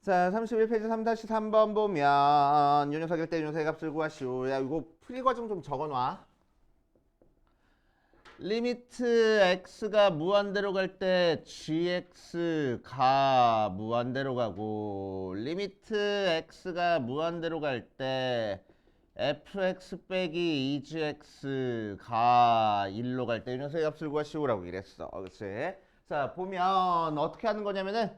자, 31페이지 3-3번 보면 요 녀석일 때 요 녀석의 값을 구하시오. 야, 이거 풀이 과정 좀 적어놔. 리미트 x가 무한대로 갈 때 gx가 무한대로 가고 리미트 x가 무한대로 갈 때 fx 빼기 2gx가 1로 갈 때 이 녀석의 값을 구하시오라고 이랬어. 그치? 자, 보면 어떻게 하는 거냐면은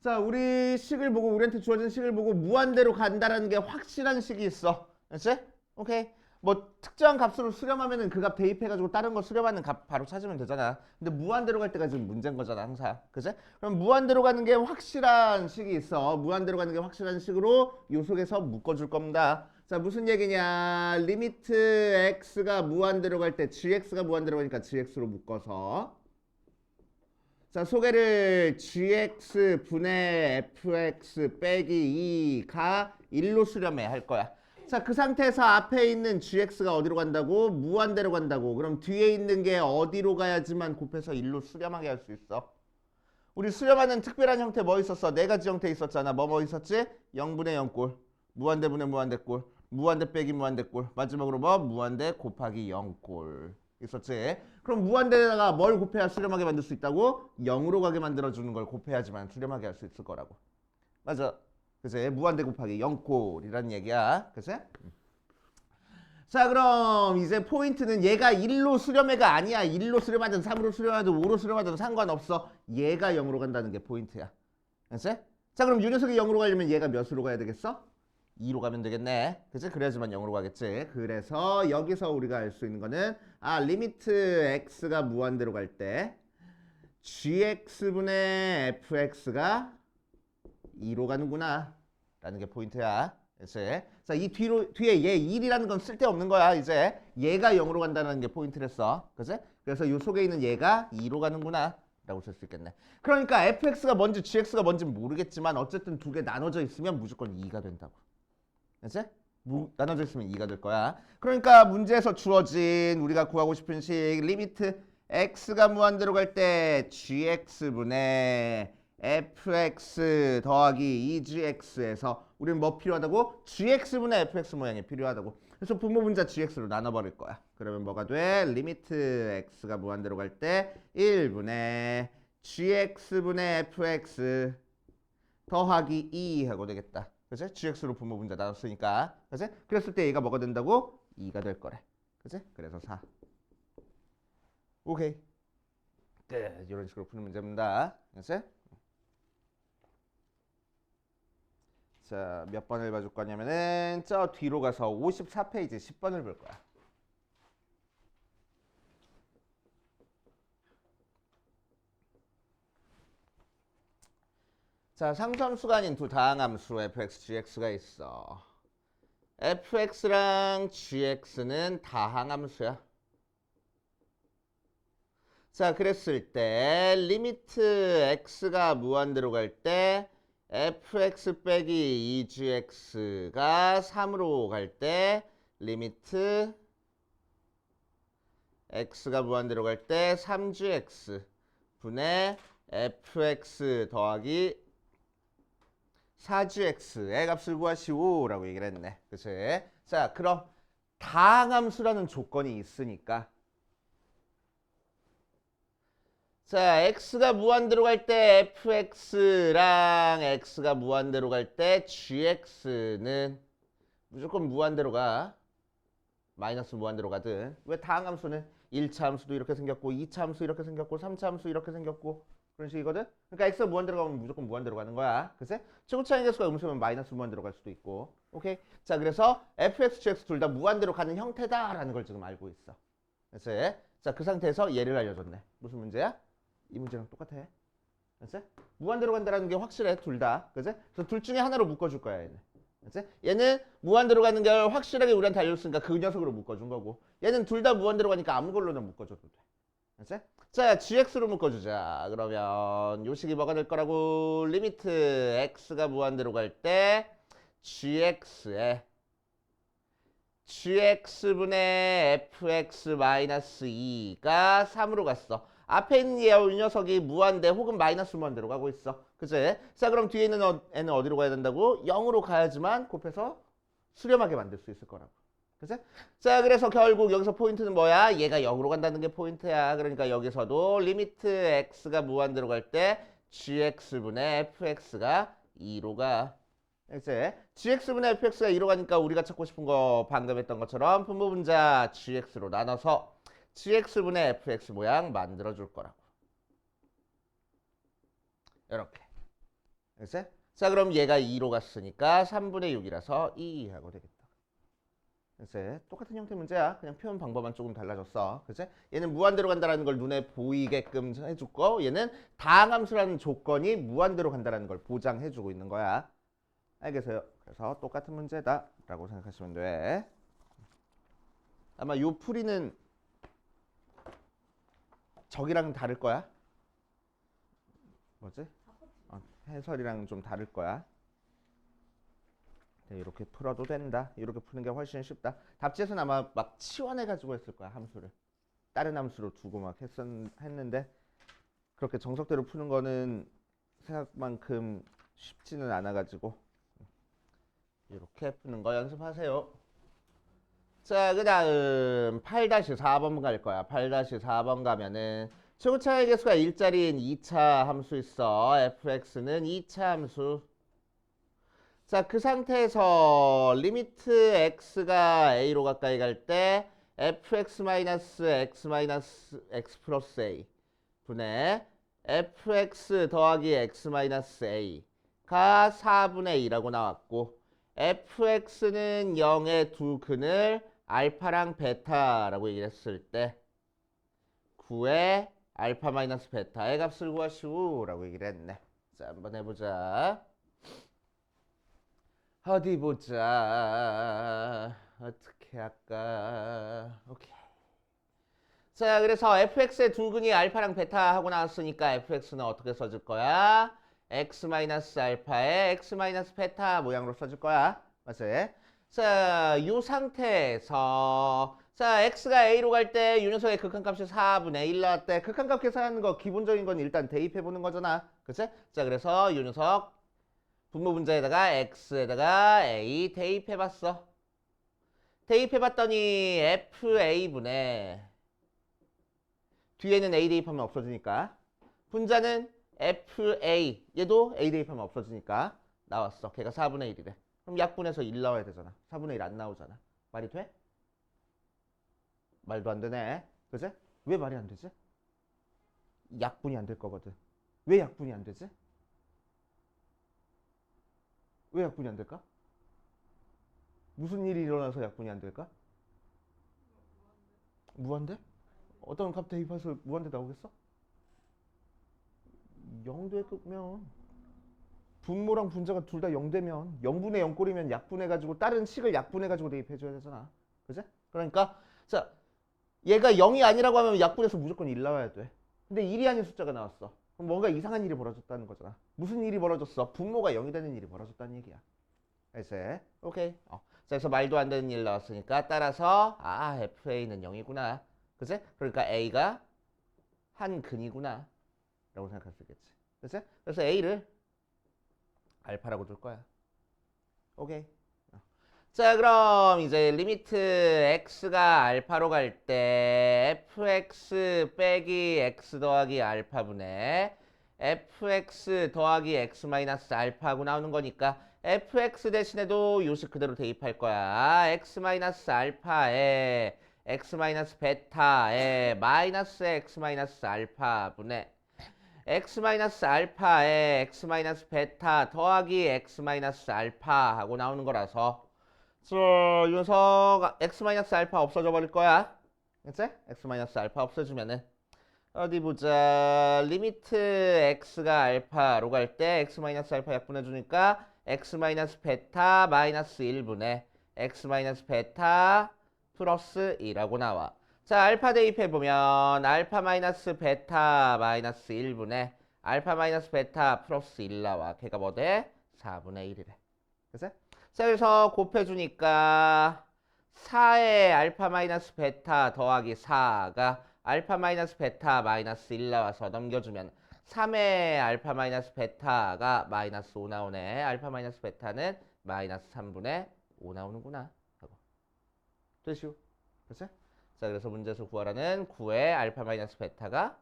자, 우리 식을 보고 우리한테 주어진 식을 보고 무한대로 간다라는 게 확실한 식이 있어. 그치? 오케이. 뭐 특정한 값으로 수렴하면은 그 값 대입해가지고 다른 거 수렴하는 값 바로 찾으면 되잖아. 근데 무한대로 갈 때가 지금 문제인 거잖아, 항상. 그치? 그럼 무한대로 가는 게 확실한 식이 있어. 무한대로 가는 게 확실한 식으로 요 속에서 묶어줄 겁니다. 자, 무슨 얘기냐? 리미트 x가 무한대로 갈 때 gx가 무한대로 가니까 gx로 묶어서 자, 소개를 gx 분의 fx 빼기 2가 1로 수렴해 할 거야. 자, 그 상태에서 앞에 있는 gx가 어디로 간다고? 무한대로 간다고. 그럼 뒤에 있는 게 어디로 가야지만 곱해서 1로 수렴하게 할 수 있어? 우리 수렴하는 특별한 형태 뭐 있었어? 네 가지 형태 있었잖아. 뭐 있었지? 0분의 0꼴, 무한대 분의 무한대 꼴, 무한대 빼기 무한대 꼴, 마지막으로 뭐? 무한대 곱하기 0꼴 있었지. 그럼 무한대에다가 뭘 곱해야 수렴하게 만들 수 있다고? 0으로 가게 만들어주는 걸 곱해야지만 수렴하게 할 수 있을 거라고. 맞아. 그치? 무한대 곱하기 0꼴이라는 얘기야. 그치? 자, 그럼 이제 포인트는 얘가 1로 수렴해가 아니야. 1로 수렴하든 3으로 수렴하든 5로 수렴하든 상관없어. 얘가 0으로 간다는 게 포인트야. 그치? 자, 그럼 요 녀석이 0으로 가려면 얘가 몇으로 가야 되겠어? 2로 가면 되겠네. 그치? 그래야지만 0으로 가겠지. 그래서 여기서 우리가 알 수 있는 거는 리미트 x가 무한대로 갈 때 gx분의 fx가 2로 가는구나 라는 게 포인트야. 그치? 자, 이 뒤에 얘 1이라는 건 쓸데없는 거야. 이제 얘가 0으로 간다는 게 포인트랬어. 그치? 그래서 이 속에 있는 얘가 2로 가는구나 라고 쓸 수 있겠네. 그러니까 fx가 뭔지 gx가 뭔지는 모르겠지만 어쨌든 두 개 나눠져 있으면 무조건 2가 된다고. 그치? 나눠져 있으면 2가 될 거야. 그러니까 문제에서 주어진 우리가 구하고 싶은 식 리미트 x가 무한대로 갈 때 gx분의 fx 더하기 2gx에서 우리는 뭐 필요하다고? gx분의 fx 모양이 필요하다고. 그래서 분모분자 gx로 나눠버릴 거야. 그러면 뭐가 돼? 리미트 x가 무한대로 갈 때 1분의 gx분의 fx 더하기 2 하고 되겠다. 그치? gx로 분모분자 나눴으니까. 그치? 그랬을 때 얘가 뭐가 된다고? 2가 될 거래. 그치? 그래서 4. 오케이. 네, 이런 식으로 푸는 문제입니다. 그치? 자, 몇 번을 봐줄 거냐면은 저 뒤로 가서 54페이지 10번을 볼 거야. 자, 상수함수가 아닌 두 다항함수 fx, gx가 있어. fx랑 gx는 다항함수야. 자, 그랬을 때 리미트 x가 무한대로 갈 때 fx 빼기 2gx가 3으로 갈 때 리미트 x가 무한대로 갈 때 3gx 분의 fx 더하기 4gx의 값을 구하시오 라고 얘기를 했네. 그치? 자, 그럼 다항함수라는 조건이 있으니까 자, x가 무한대로 갈 때 fx랑 x가 무한대로 갈 때 gx는 무조건 무한대로 가. 마이너스 무한대로 가든. 왜 다항함수는 1차 함수도 이렇게 생겼고 2차 함수 이렇게 생겼고 3차 함수 이렇게 생겼고 그런 식이거든. 그러니까 x가 무한대로 가면 무조건 무한대로 가는 거야. 그치? 최고차의 개수가 음수면 마이너스 무한대로 갈 수도 있고. 오케이? 자, 그래서 fx, gx 둘 다 무한대로 가는 형태다라는 걸 지금 알고 있어. 그치? 자, 그 상태에서 얘를 알려줬네. 무슨 문제야? 이 문제랑 똑같아. 그치? 무한대로 간다는 게 확실해, 둘 다. 그치? 그래서 둘 중에 하나로 묶어줄 거야, 얘는. 그치? 얘는 무한대로 가는 걸 확실하게 우리한테 알려줬으니까 그 녀석으로 묶어준 거고. 얘는 둘 다 무한대로 가니까 아무 걸로나 묶어줘도 돼. 그치? 자, gx로 묶어주자. 그러면 요 식이 뭐가 될 거라고? 리미트 x가 무한대로 갈 때 gx에 gx분의 fx-2가 3으로 갔어. 앞에 있는 이 녀석이 무한대 혹은 마이너스 무한대로 가고 있어. 그치? 자, 그럼 뒤에 있는 n은 어디로 가야 된다고? 0으로 가야지만 곱해서 수렴하게 만들 수 있을 거라고. 그치? 자, 그래서 결국 여기서 포인트는 뭐야? 얘가 0으로 간다는 게 포인트야. 그러니까 여기서도 리미트 x가 무한대로 갈 때 gx분의 fx가 2로 가. 이제 gx분의 fx가 2로 가니까 우리가 찾고 싶은 거 방금 했던 것처럼 분모분자 gx로 나눠서 gx분의 fx 모양 만들어 줄 거라고. 이렇게. 이제 자, 그럼 얘가 2로 갔으니까 3분의 6이라서 2 하고 되겠다. 이제 똑같은 형태 문제야. 그냥 표현 방법만 조금 달라졌어. 그치? 얘는 무한대로 간다는 걸 눈에 보이게끔 해주고 얘는 다항함수라는 조건이 무한대로 간다는 걸 보장해주고 있는 거야. 알겠어요? 그래서 똑같은 문제다 라고 생각하시면 돼. 아마 요 풀이는 저기랑 다를 거야. 뭐지? 해설이랑 좀 다를 거야. 이렇게 풀어도 된다. 이렇게 푸는 게 훨씬 쉽다. 답지에서는 아마 막 치환해가지고 했을 거야, 함수를. 다른 함수로 두고 막 했는데 그렇게 정석대로 푸는 거는 생각만큼 쉽지는 않아가지고 이렇게 푸는 거 연습하세요. 자, 그 다음 8-4번 갈 거야. 8-4번 가면은 최고차의 개수가 1짜리인 2차 함수 있어. fx는 2차 함수. 자, 그 상태에서 리미트 x가 a로 가까이 갈 때 fx-x 플러스 a 분의 fx 더하기 x-a가 4분의 2라고 나왔고 fx는 0의 두 근을 알파랑 베타라고 얘기를 했을 때 9의 알파 마이너스 베타의 값을 구하시오라고 얘기를 했네. 자, 한번 해보자. 어디 보자. 어떻게 할까? 오케이. 자, 그래서 fx의 두 근이 알파랑 베타 하고 나왔으니까 fx는 어떻게 써줄 거야? x-알파에 x-베타 모양으로 써줄 거야. 맞지? 자, 이 상태에서 자, x가 a로 갈 때 이 녀석의 극한값이 4분의 1 나왔대. 극한값 계산하는 거 기본적인 건 일단 대입해 보는 거잖아. 그치? 자, 그래서 이 녀석 분모분자에다가 x에다가 a 대입해봤어. 대입해봤더니 fa분의 뒤에는 a 대입하면 없어지니까 분자는 fa 얘도 a 대입하면 없어지니까 나왔어. 걔가 4분의 1이래. 그럼 약분해서 1 나와야 되잖아. 4분의 1 안 나오잖아. 말이 돼? 말도 안 되네. 그치? 왜 말이 안 되지? 약분이 안 될 거거든. 왜 약분이 안 되지? 왜 약분이 안 될까? 무슨 일이 일어나서 약분이 안 될까? 무한대? 어떤 값 대입해서 무한대 나오겠어? 0되면 분모랑 분자가 둘 다 0되면 0분의 0 꼴이면 약분해가지고 다른 식을 약분해가지고 대입해줘야 되잖아. 그치? 그러니까 자, 얘가 0이 아니라고 하면 약분해서 무조건 1 나와야 돼. 근데 1이 아닌 숫자가 나왔어. 그럼 뭔가 이상한 일이 벌어졌다는 거잖아. 무슨 일이 벌어졌어? 분모가 0이 되는 일이 벌어졌다는 얘기야. 이제 오케이. 자, 그래서 말도 안 되는 일 나왔으니까 따라서 FA는 0이구나. 그치? 그러니까 A가 한 근이구나 라고 생각할 수 있겠지. 그치? 그래서 A를 알파라고 둘 거야. 오케이. 자, 그럼 이제 리미트 x가 알파로 갈 때 fx 빼기 x 더하기 알파분의 fx 더하기 x 마이너스 알파하고 나오는 거니까 fx 대신에도 요식 그대로 대입할 거야. x 마이너스 알파에 x 마이너스 베타에 마이너스 x 마이너스 알파분의 x 마이너스 알파에 x 마이너스 베타 더하기 x 마이너스 알파 하고 나오는 거라서 이 녀석 x 마이너스 알파 없어져 버릴 거야. 그치? x 마이너스 알파 없어지면은 어디 보자. 리미트 x가 알파로 갈 때 x 마이너스 알파 약분해 주니까 x 마이너스 베타 마이너스 1분의 x 마이너스 베타 플러스 2라고 나와. 자, 알파 대입해 보면 알파 마이너스 베타 마이너스 1분의 알파 마이너스 베타 플러스 1 나와. 걔가 뭐 돼? 4분의 1이래. 그치? 자, 그래서 곱해주니까 4의 알파 마이너스 베타 더하기 4가 알파 마이너스 베타 마이너스 1 나와서 넘겨주면 3의 알파 마이너스 베타가 마이너스 5 나오네. 알파 마이너스 베타는 마이너스 3분의 5 나오는구나. 하고. 되시오. 그치? 자, 그래서 문제에서 구하라는 9의 알파 마이너스 베타가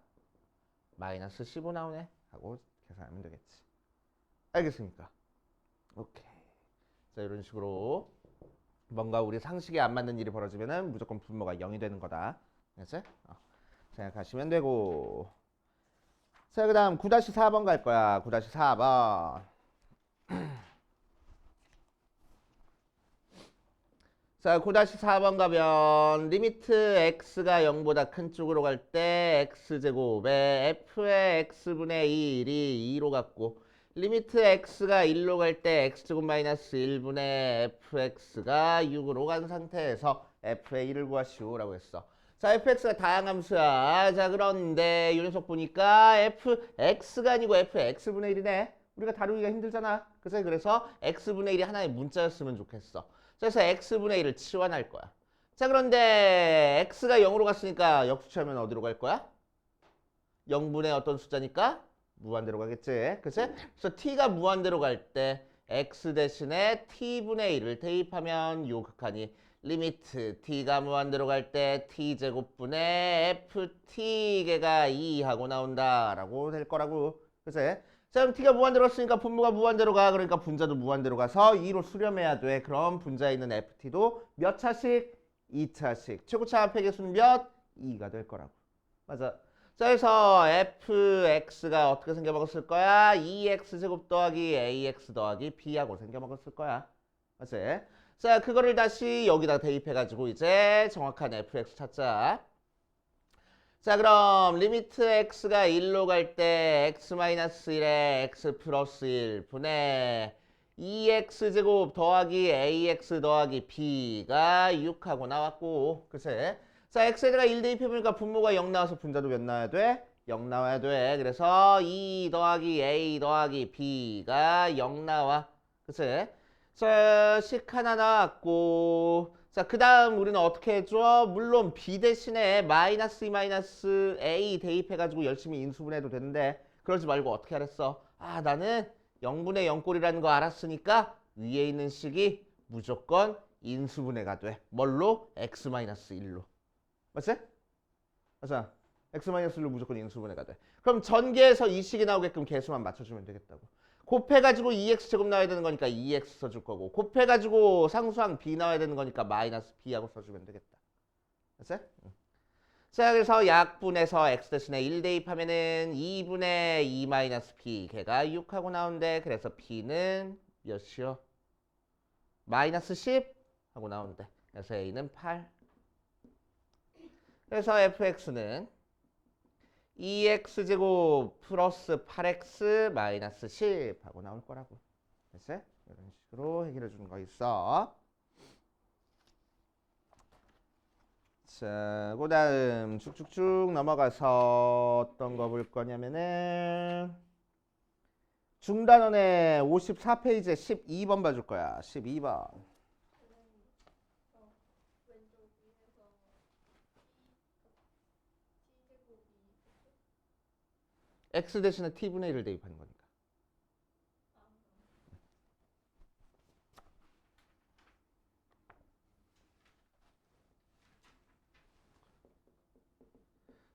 마이너스 15 나오네. 하고 계산하면 되겠지. 알겠습니까? 오케이. 자, 이런 식으로 뭔가 우리 상식에 안 맞는 일이 벌어지면은 무조건 분모가 0이 되는 거다. 알겠지? 생각하시면 되고. 자, 그 다음 9-4번 갈 거야. 9-4번. 자, 9-4번 가면 리미트 x가 0보다 큰 쪽으로 갈 때 x제곱에 f의 x분의 1이 2로 갔고 리미트 x가 1로 갈 때 x제곱 마이너스 1분의 fx가 6으로 간 상태에서 f의 1을 구하시오라고 했어. 자, fx가 다양한 함수야. 자, 그런데 이 녀석 보니까 fx가 아니고 fx분의 1이네. 우리가 다루기가 힘들잖아. 그래서 x분의 1이 하나의 문자였으면 좋겠어. 그래서 x분의 1을 치환할 거야. 자, 그런데 x가 0으로 갔으니까 역수치하면 어디로 갈 거야? 0분의 어떤 숫자니까? 무한대로 가겠지. 그치? 그래서 t가 무한대로 갈 때 x 대신에 t분의 1을 대입하면 요 극한이 리미트 t가 무한대로 갈 때 t제곱분의 ft개가 2 하고 나온다라고 될 거라고. 그치? 자, 그럼 t가 무한대로 갔으니까 분모가 무한대로 가. 그러니까 분자도 무한대로 가서 2로 수렴해야 돼. 그럼 분자에 있는 ft도 몇 차씩? 2차씩. 최고차 합의 개수는 몇? 2가 될 거라고. 맞아. 자, 그래서 fx가 어떻게 생겨먹었을 거야? 2x제곱 더하기 ax 더하기 b하고 생겨먹었을 거야. 맞지? 자, 그거를 다시 여기다 대입해가지고 이제 정확한 fx 찾자. 자, 그럼 리미트 x가 1로 갈 때 x-1에 x 플러스 1 분의 2x제곱 더하기 ax 더하기 b가 6하고 나왔고, 그치? 자, x에다가 1 대입해보니까 분모가 0 나와서 분자도 몇 나와야 돼? 0 나와야 돼. 그래서 2 더하기 a 더하기 b가 0 나와. 그치? 자, 식 하나 나왔고, 자, 그 다음 우리는 어떻게 해줘? 물론 b 대신에 마이너스 2 마이너스 a 대입해가지고 열심히 인수분해도 되는데 그러지 말고 어떻게 하랬어? 아, 나는 0분의 0꼴이라는 거 알았으니까 위에 있는 식이 무조건 인수분해가 돼. 뭘로? x 마이너스 1로. 맞지? 맞아. x 마이너스 1로 무조건 인수분해가 돼. 그럼 전개해서 이 식이 나오게끔 개수만 맞춰주면 되겠다고. 곱해가지고 2x제곱 나와야 되는 거니까 2x 써줄 거고 곱해가지고 상수항 b 나와야 되는 거니까 마이너스 b하고 써주면 되겠다. 됐어? 자, 그래서 약분해서 x 대신에 1 대입하면은 2분의 2 마이너스 b 걔가 6하고 나오는데 그래서 b는 몇이요? 마이너스 10 하고 나오는데 그래서 a는 8. 그래서 fx는 2x제곱 플러스 8x 마이너스 10 하고 나올 거라고. 됐어? 이런 식으로 해결해 주는 거 있어. 자, 그 다음 쭉쭉쭉 넘어가서 어떤 거 볼 거냐면은 중단원의 54페이지에 12번 봐줄 거야. 12번. x 대신에 t분의 1을 대입하는 거니까.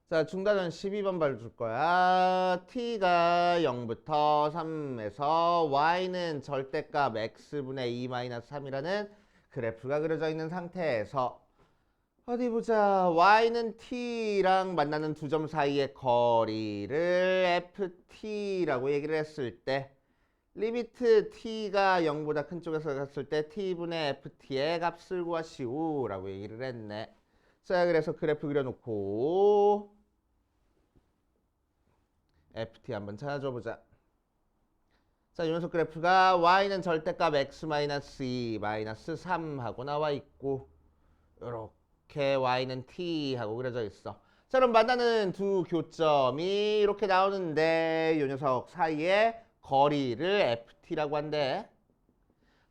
자, 중단은 12번 봐줄 거야. t가 0부터 3에서 y는 절대값 x분의 2-3이라는 그래프가 그려져 있는 상태에서 어디 보자. y는 t랑 만나는 두 점 사이의 거리를 ft라고 얘기를 했을 때 리미트 t가 0보다 큰 쪽에서 갔을 때 t분의 ft의 값을 구하시오 라고 얘기를 했네. 자, 그래서 그래프 그려놓고 ft 한번 찾아줘 보자. 자, 이 녀석 그래프가 y는 절대값 x-2 -3 하고 나와 있고 이렇게 y는 t 하고 그려져 있어. 자, 그럼 만나는 두 교점이 이렇게 나오는데 이 녀석 사이에 거리를 ft라고 한대.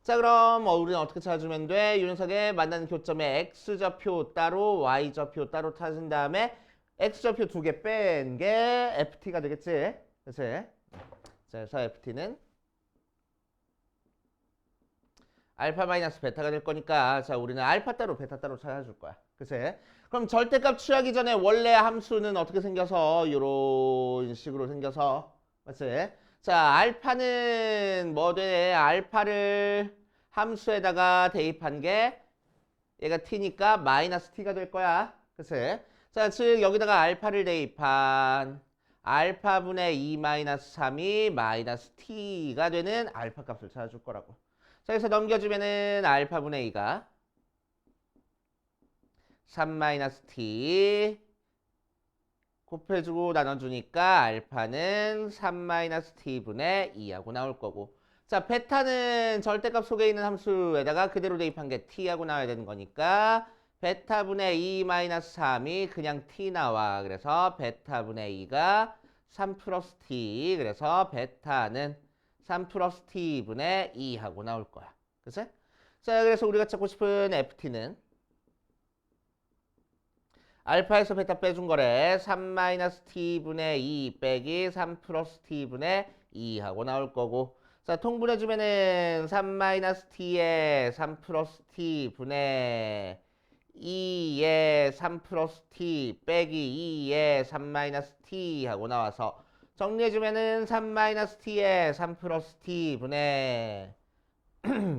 자, 그럼 우리는 어떻게 찾아주면 돼? 이 녀석의 만나는 교점에 x좌표 따로 y좌표 따로 찾은 다음에 x좌표 두 개 뺀 게 ft가 되겠지? 그치? 자, 그래서 ft는 알파 마이너스 베타가 될 거니까 자 우리는 알파 따로 베타 따로 찾아줄 거야. 그치? 그럼 절대값 취하기 전에 원래 함수는 어떻게 생겨서 이런 식으로 생겨서 맞지? 자 알파는 뭐 돼? 알파를 함수에다가 대입한 게 얘가 t니까 마이너스 t가 될 거야. 그치? 자, 즉 여기다가 알파를 대입한 알파분의 2 마이너스 3이 마이너스 t가 되는 알파 값을 찾아줄 거라고. 자, 그래서 넘겨주면은 알파분의 2가 3 마이너스 t 곱해주고 나눠주니까 알파는 3 마이너스 t분의 2하고 나올 거고. 자, 베타는 절대값 속에 있는 함수에다가 그대로 대입한 게 t하고 나와야 되는 거니까 베타분의 2 마이너스 3이 그냥 t 나와. 그래서 베타분의 2가 3 플러스 t. 그래서 베타는 3 플러스 t분의 2하고 나올 거야. 그치? 자, 그래서 우리가 찾고 싶은 ft는 알파에서 베타 빼준 거래. 3 마이너스 t분의 2 빼기 3 플러스 t분의 2하고 나올 거고. 자, 통분해주면은 3 마이너스 t에 3 플러스 t분의 2에 3 플러스 t 빼기 2에 3 마이너스 t 하고 나와서 정리해주면은 3 마이너스 t에 3 플러스 t분의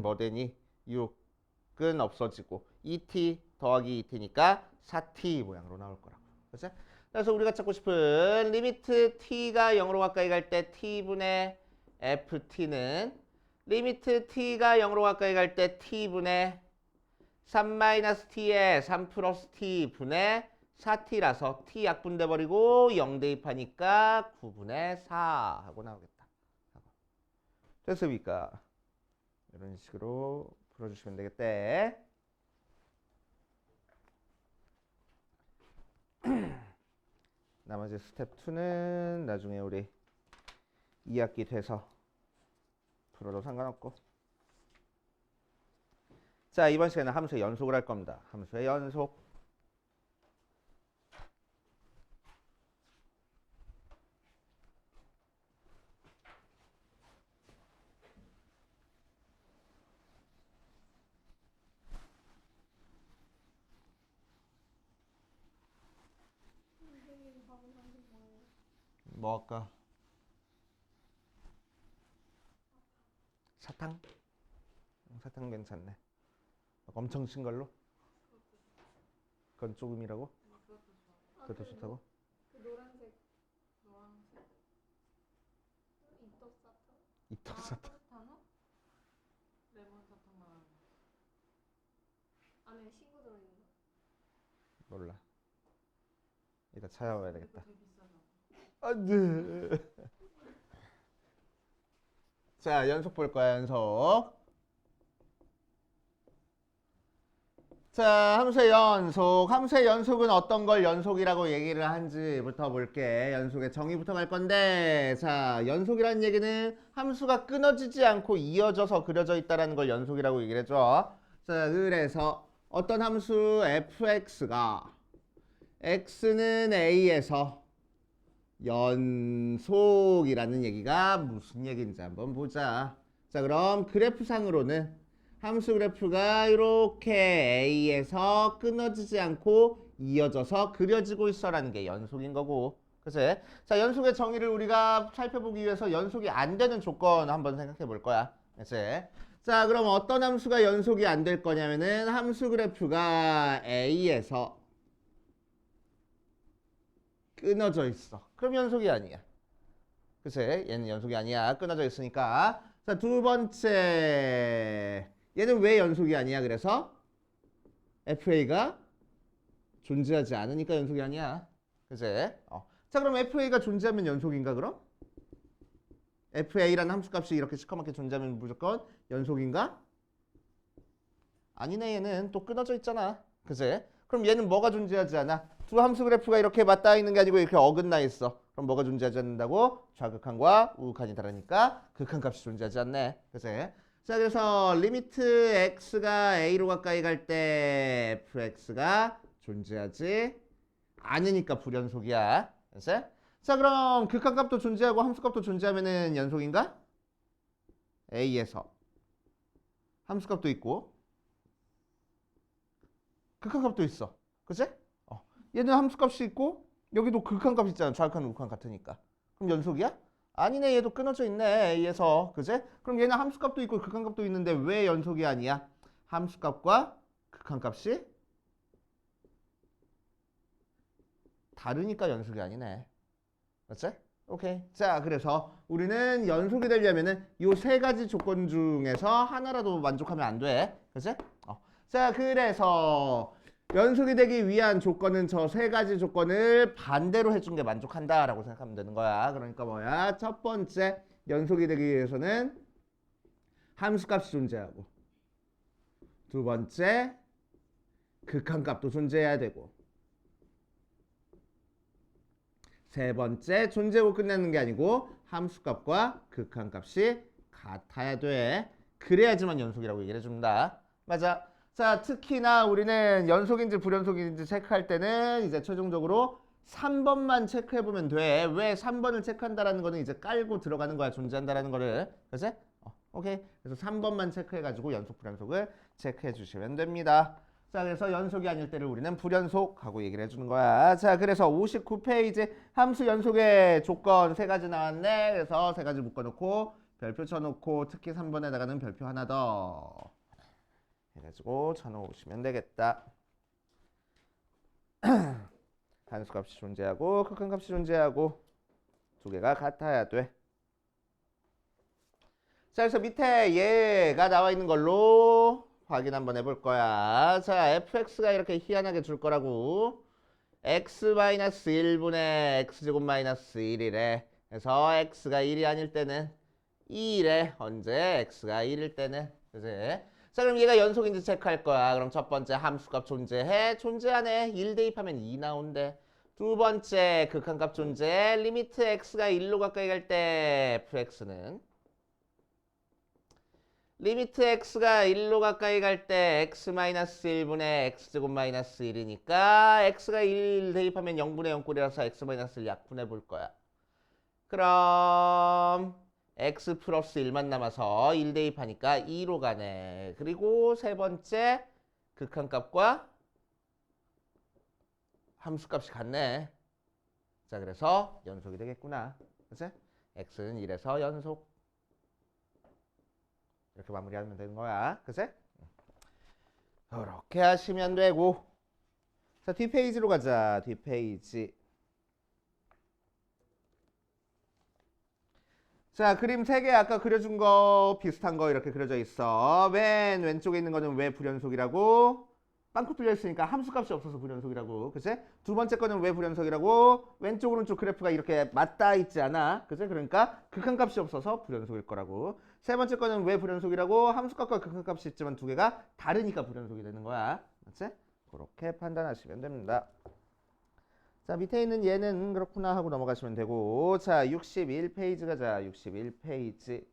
뭐 되니? 6은 없어지고 2t 더하기 2t니까 4t 모양으로 나올 거라고. 그치? 그래서 우리가 찾고 싶은 리미트 t가 0으로 가까이 갈 때 t분의 ft는 리미트 t가 0으로 가까이 갈 때 t분의 3-t에 3 플러스 t분의 4t라서 t 약분돼 버리고 0 대입하니까 9분의 4 하고 나오겠다. 됐습니까? 이런 식으로 풀어주시면 되겠대. 나머지 스텝 2는 나중에 우리 2학기 돼서 풀어도 상관없고. 자, 이번 시간에는 함수의 연속을 할 겁니다. 함수의 연속. 뭐 할까? 사탕? 사탕 괜찮네. 엄청 신 걸로? 그건 조금이라고? 그것도 좋다고? 그 노란색 이토 사탕. 사탕? 레몬 사탕 말하는 거. 안에 신고 들어있는 거. 몰라. 이따 찾아봐야 되겠다. 되게 비싸잖아. 안돼. 자, 연속 볼 거야, 연속. 자, 함수의 연속. 함수의 연속은 어떤 걸 연속이라고 얘기를 한지부터 볼게. 연속의 정의부터 갈 건데, 자, 연속이라는 얘기는 함수가 끊어지지 않고 이어져서 그려져 있다는 걸 연속이라고 얘기를 해줘. 자, 그래서 어떤 함수 fx가 x는 a에서 연속이라는 얘기가 무슨 얘기인지 한번 보자. 자, 그럼 그래프상으로는 함수 그래프가 이렇게 A에서 끊어지지 않고 이어져서 그려지고 있어라는 게 연속인 거고. 그치? 자, 연속의 정의를 우리가 살펴보기 위해서 연속이 안 되는 조건 한번 생각해 볼 거야. 그치? 자, 그럼 어떤 함수가 연속이 안 될 거냐면은 함수 그래프가 A에서 끊어져 있어. 그럼 연속이 아니야. 그치? 얘는 연속이 아니야. 끊어져 있으니까. 자, 두 번째. 얘는 왜 연속이 아니야? 그래서 FA가 존재하지 않으니까 연속이 아니야. 그치? 자, 그럼 FA가 존재하면 연속인가 그럼? FA라는 함수값이 이렇게 시커멓게 존재하면 무조건 연속인가? 아니네. 얘는 또 끊어져 있잖아. 그치? 그럼 얘는 뭐가 존재하지 않아? 두 함수 그래프가 이렇게 맞닿아 있는 게 아니고 이렇게 어긋나 있어. 그럼 뭐가 존재하지 않는다고? 좌극한과 우극한이 다르니까 극한값이 존재하지 않네. 그치? 자, 그래서 리미트 x가 a로 가까이 갈 때 fx가 존재하지 않으니까 불연속이야. 그치? 자, 그럼 극한값도 존재하고 함수값도 존재하면은 연속인가? A에서 함수값도 있고 극한값도 있어. 그치? 얘는 함수값이 있고 여기도 극한값 있잖아. 좌극한 우극한 같으니까. 그럼 연속이야? 아니네. 얘도 끊어져 있네. A에서. 그치? 그럼 얘는 함수값도 있고 극한값도 있는데 왜 연속이 아니야? 함수값과 극한값이 다르니까 연속이 아니네. 맞지? 오케이. 자, 그래서 우리는 연속이 되려면은 요 세 가지 조건 중에서 하나라도 만족하면 안 돼. 그치? 자, 그래서 연속이 되기 위한 조건은 저 세 가지 조건을 반대로 해준 게 만족한다라고 생각하면 되는 거야. 그러니까 뭐야? 첫 번째, 연속이 되기 위해서는 함수값이 존재하고, 두 번째, 극한값도 존재해야 되고, 세 번째, 존재고 끝내는 게 아니고 함수값과 극한값이 같아야 돼. 그래야지만 연속이라고 얘기를 해준다. 맞아. 자, 특히나 우리는 연속인지 불연속인지 체크할 때는 이제 최종적으로 3번만 체크해보면 돼. 왜 3번을 체크한다라는 거는 이제 깔고 들어가는 거야. 존재한다라는 거를. 그치? 오케이. 그래서 3번만 체크해가지고 연속 불연속을 체크해 주시면 됩니다. 자, 그래서 연속이 아닐 때를 우리는 불연속하고 얘기를 해주는 거야. 자, 그래서 59페이지 함수 연속의 조건 세 가지 나왔네. 그래서 세 가지 묶어놓고 별표 쳐놓고 특히 3번에다가는 별표 하나 더 해가지고 쳐놓으시면 되겠다. 함수값이 존재하고 극한값이 존재하고 두 개가 같아야 돼. 자, 그래서 밑에 얘가 나와 있는 걸로 확인 한번 해볼 거야. 자, fx가 이렇게 희한하게 줄 거라고. x-1분의 x제곱 마이너스 1이래. 그래서 x가 1이 아닐 때는 2래. 언제? x가 1일 때는. 그치? 자, 그럼 얘가 연속인지 체크할 거야. 그럼 첫 번째 함수값 존재해. 존재하네. 1 대입하면 2 나온대. 두 번째 극한값 존재. 리미트 x가 1로 가까이 갈 때 fx는 리미트 x가 1로 가까이 갈 때 x-1분의 x제곱 마이너스 1이니까 x가 1 대입하면 0분의 0꼴이라서 x-1 약분해 볼 거야. 그럼 x 플러스 1만 남아서 1 대입하니까 2로 가네. 그리고 세 번째 극한값과 함수값이 같네. 자, 그래서 연속이 되겠구나. 그치? x는 1에서 연속. 이렇게 마무리하면 되는 거야. 그치? 이렇게 하시면 되고. 자, 뒷페이지로 가자. 뒷페이지. 자, 그림 3개 아까 그려준 거 비슷한 거 이렇게 그려져 있어. 맨 왼쪽에 있는 거는 왜 불연속이라고? 빵꾸 뚫려 있으니까 함수값이 없어서 불연속이라고. 그치? 두 번째 거는 왜 불연속이라고? 왼쪽 오른쪽 그래프가 이렇게 맞닿아 있지 않아. 그치? 그러니까 극한값이 없어서 불연속일 거라고. 세 번째 거는 왜 불연속이라고? 함수값과 극한값이 있지만 두 개가 다르니까 불연속이 되는 거야. 그치? 그렇게 판단하시면 됩니다. 자, 밑에 있는 얘는 그렇구나 하고 넘어가시면 되고. 자, 61페이지 가자. 61페이지.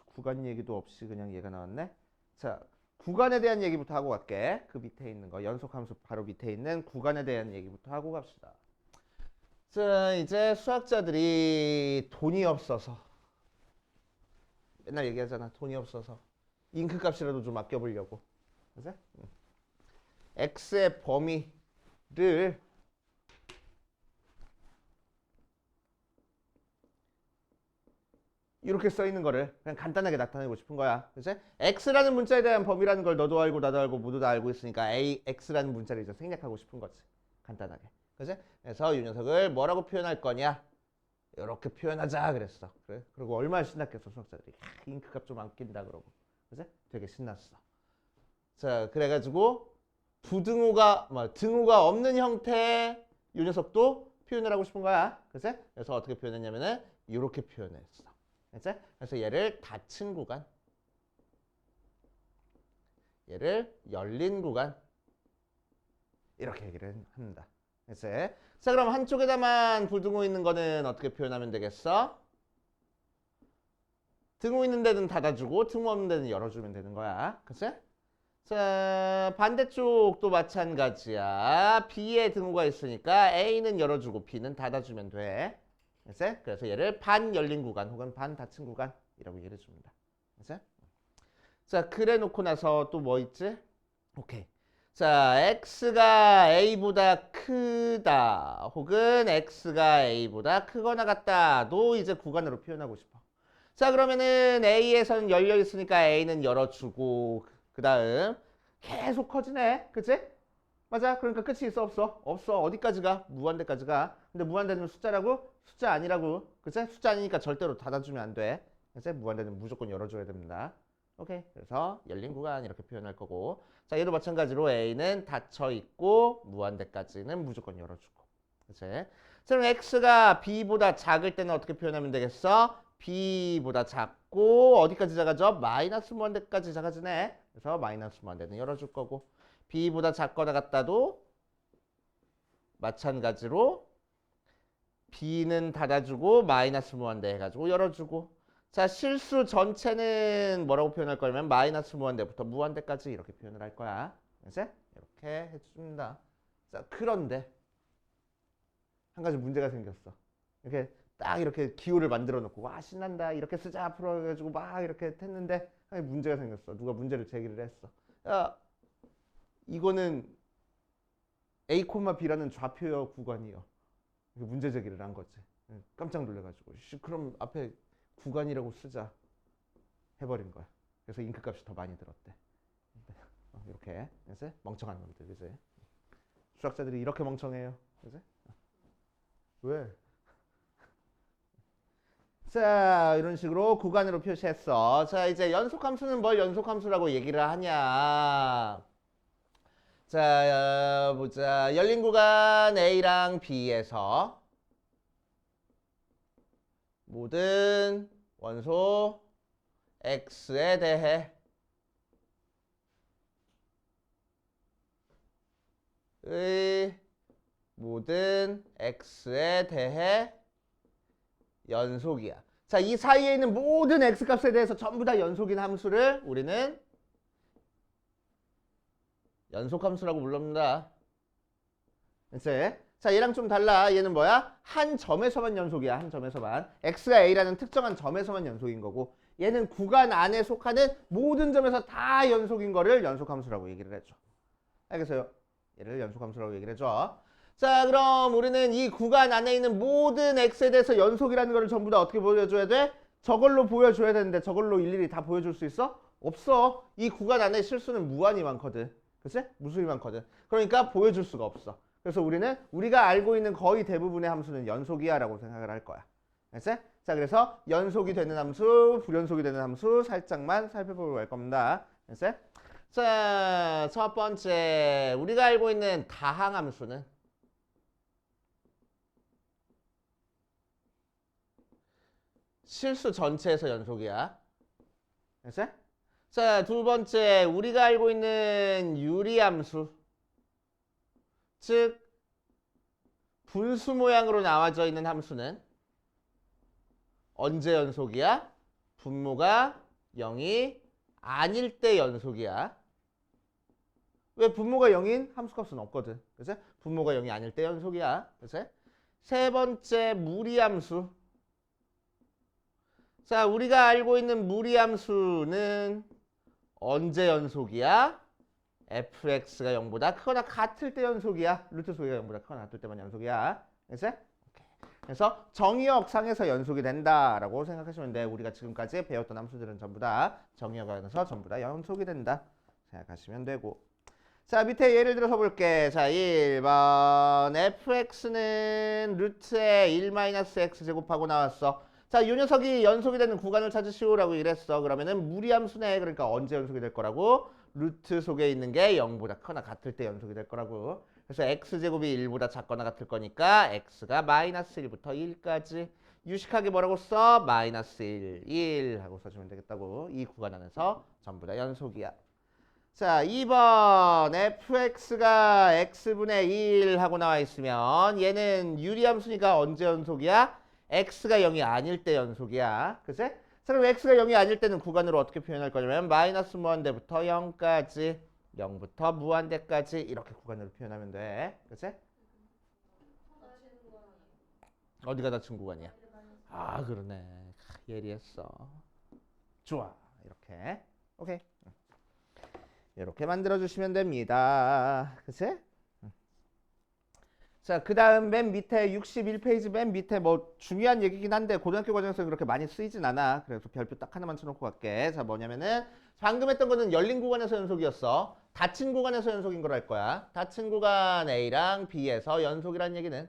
구간 얘기도 없이 그냥 얘가 나왔네. 자, 구간에 대한 얘기부터 하고 갈게. 그 밑에 있는 거 연속함수 바로 밑에 있는 구간에 대한 얘기부터 하고 갑시다. 자, 이제 수학자들이 돈이 없어서 맨날 얘기하잖아. 돈이 없어서 잉크값이라도 좀 아껴보려고. 그치? x의 범위를 이렇게 써 있는 거를 그냥 간단하게 나타내고 싶은 거야. 그치? x라는 문자에 대한 범위라는 걸 너도 알고 나도 알고 모두 다 알고 있으니까 x라는 문자를 이제 생략하고 싶은 거지. 간단하게. 그치? 그래서 이 녀석을 뭐라고 표현할 거냐? 이렇게 표현하자 그랬어. 그래? 그리고 얼마나 신났겠어 수학자들이. 잉크값 좀 아낀다 그러고. 그치? 되게 신났어. 자, 그래가지고 부등호가 등호가 없는 형태의 이 녀석도 표현을 하고 싶은 거야. 그치? 그래서 어떻게 표현했냐면은 이렇게 표현했어. 그래서 얘를 닫힌 구간, 얘를 열린 구간 이렇게 얘기를 합니다. 그치? 자, 그럼 한쪽에다만 부등호 있는 거는 어떻게 표현하면 되겠어? 등호 있는 데는 닫아주고 등호 없는 데는 열어주면 되는 거야. 그치? 자, 반대쪽도 마찬가지야. B에 등호가 있으니까 A는 열어주고 B는 닫아주면 돼. 그래서 얘를 반 열린 구간 혹은 반 닫힌 구간이라고 얘기해 줍니다. 자, 그래 놓고 나서 또 뭐 있지? 오케이. 자, x가 a보다 크다 혹은 x가 a보다 크거나 같다도 이제 구간으로 표현하고 싶어. 자, 그러면은 a에서는 열려 있으니까 a는 열어주고 그 다음 계속 커지네. 그치? 맞아. 그러니까 끝이 있어 없어? 없어. 어디까지 가? 무한대까지 가. 근데 무한대는 숫자라고? 숫자 아니라고. 그치? 숫자 아니니까 절대로 닫아주면 안 돼. 그치? 무한대는 무조건 열어줘야 됩니다. 오케이. 그래서 열린 구간 이렇게 표현할 거고. 자, 얘도 마찬가지로 A는 닫혀 있고 무한대까지는 무조건 열어주고. 그치? 자, 그럼 X가 B보다 작을 때는 어떻게 표현하면 되겠어? B보다 작고 어디까지 작아져? 마이너스 무한대까지 작아지네. 그래서 마이너스 무한대는 열어줄 거고. B보다 작거나 같다도 마찬가지로 B는 닫아주고 마이너스 무한대 해가지고 열어주고. 자, 실수 전체는 뭐라고 표현할 거냐면 마이너스 무한대부터 무한대까지 이렇게 표현을 할 거야. 이제 이렇게 해줍니다. 자, 그런데 한 가지 문제가 생겼어. 이렇게 딱 이렇게 기호를 만들어 놓고 와 신난다 이렇게 쓰자 앞으로 해가지고 막 이렇게 했는데 한 가지 문제가 생겼어. 누가 문제를 제기를 했어. 야, 이거는 A, B라는 좌표여 구간이요. 문제 제기를 한 거지. 깜짝 놀래가지고 그럼 앞에 구간이라고 쓰자 해버린 거야. 그래서 잉크 값이 더 많이 들었대. 이렇게 그래서 멍청한 놈들, 그지? 수학자들이 이렇게 멍청해요, 그지? 왜? 자, 이런 식으로 구간으로 표시했어. 자, 이제 연속함수는 뭘 연속함수라고 얘기를 하냐? 자, 보자. 열린 구간 A랑 B에서 모든 원소 x에 대해 의 모든 x에 대해 연속이야. 자, 이 사이에 있는 모든 x값에 대해서 전부 다 연속인 함수를 우리는 연속함수라고 부릅니다. 이제 자, 얘랑 좀 달라. 얘는 뭐야? 한 점에서만 연속이야. 한 점에서만. x가 a라는 특정한 점에서만 연속인 거고 얘는 구간 안에 속하는 모든 점에서 다 연속인 거를 연속함수라고 얘기를 해줘. 알겠어요? 얘를 연속함수라고 얘기를 해줘. 자, 그럼 우리는 이 구간 안에 있는 모든 x에 대해서 연속이라는 거를 전부 다 어떻게 보여줘야 돼? 저걸로 보여줘야 되는데 저걸로 일일이 다 보여줄 수 있어? 없어. 이 구간 안에 실수는 무한히 많거든. 그치? 무수히 많거든. 그러니까 보여줄 수가 없어. 그래서 우리는 우리가 알고 있는 거의 대부분의 함수는 연속이야 라고 생각을 할 거야. 알겠지? 자, 그래서 연속이 되는 함수, 불연속이 되는 함수 살짝만 살펴보고 갈 겁니다. 알겠지? 자, 첫 번째 우리가 알고 있는 다항함수는 실수 전체에서 연속이야. 알겠지? 자, 두 번째 우리가 알고 있는 유리함수, 즉 분수 모양으로 나와져 있는 함수는 언제 연속이야? 분모가 0이 아닐 때 연속이야. 왜? 분모가 0인 함수값은 없거든. 그치? 분모가 0이 아닐 때 연속이야. 그치? 세 번째 무리함수. 자, 우리가 알고 있는 무리함수는 언제 연속이야? fx가 0보다 크거나 같을 때 연속이야. 루트 소리가 0보다 크거나 같을 때만 연속이야. 그치? 그래서 정의역상에서 연속이 된다라고 생각하시면 돼. 우리가 지금까지 배웠던 함수들은 전부 다 정의역에서 전부 다 연속이 된다 생각하시면 되고. 자, 밑에 예를 들어서 볼게. 자, 1번 fx는 루트에 1-x 제곱하고 나왔어. 자, 이 녀석이 연속이 되는 구간을 찾으시오라고 이랬어. 그러면은 무리함수네. 그러니까 언제 연속이 될 거라고? 루트 속에 있는 게 0보다 크거나 같을 때 연속이 될 거라고. 그래서 x제곱이 1보다 작거나 같을 거니까 x가 마이너스 1부터 1까지 유식하게 뭐라고 써? 마이너스 1 하고 써주면 되겠다고. 이 구간 안에서 전부 다 연속이야. 자, 2번 fx가 x분의 1 하고 나와 있으면 얘는 유리함수니까 언제 연속이야? x가 0이 아닐 때 연속이야. 그치? 자, 그럼 x가 0이 아닐 때는 구간으로 어떻게 표현할 거냐면 마이너스 무한대부터 0까지 0부터 무한대까지 이렇게 구간으로 표현하면 돼. 그치? 어디가 닫힌 구간이야? 아, 그러네. 예리했어. 좋아. 이렇게. 오케이. 이렇게 만들어주시면 됩니다. 그치? 자, 그 다음 맨 밑에 61페이지 맨 밑에 뭐 중요한 얘기긴 한데 고등학교 과정에서 그렇게 많이 쓰이진 않아. 그래서 별표 딱 하나만 쳐놓고 갈게. 자, 뭐냐면은 방금 했던 거는 열린 구간에서 연속이었어. 닫힌 구간에서 연속인 걸 할 거야. 닫힌 구간 A랑 B에서 연속이란 얘기는.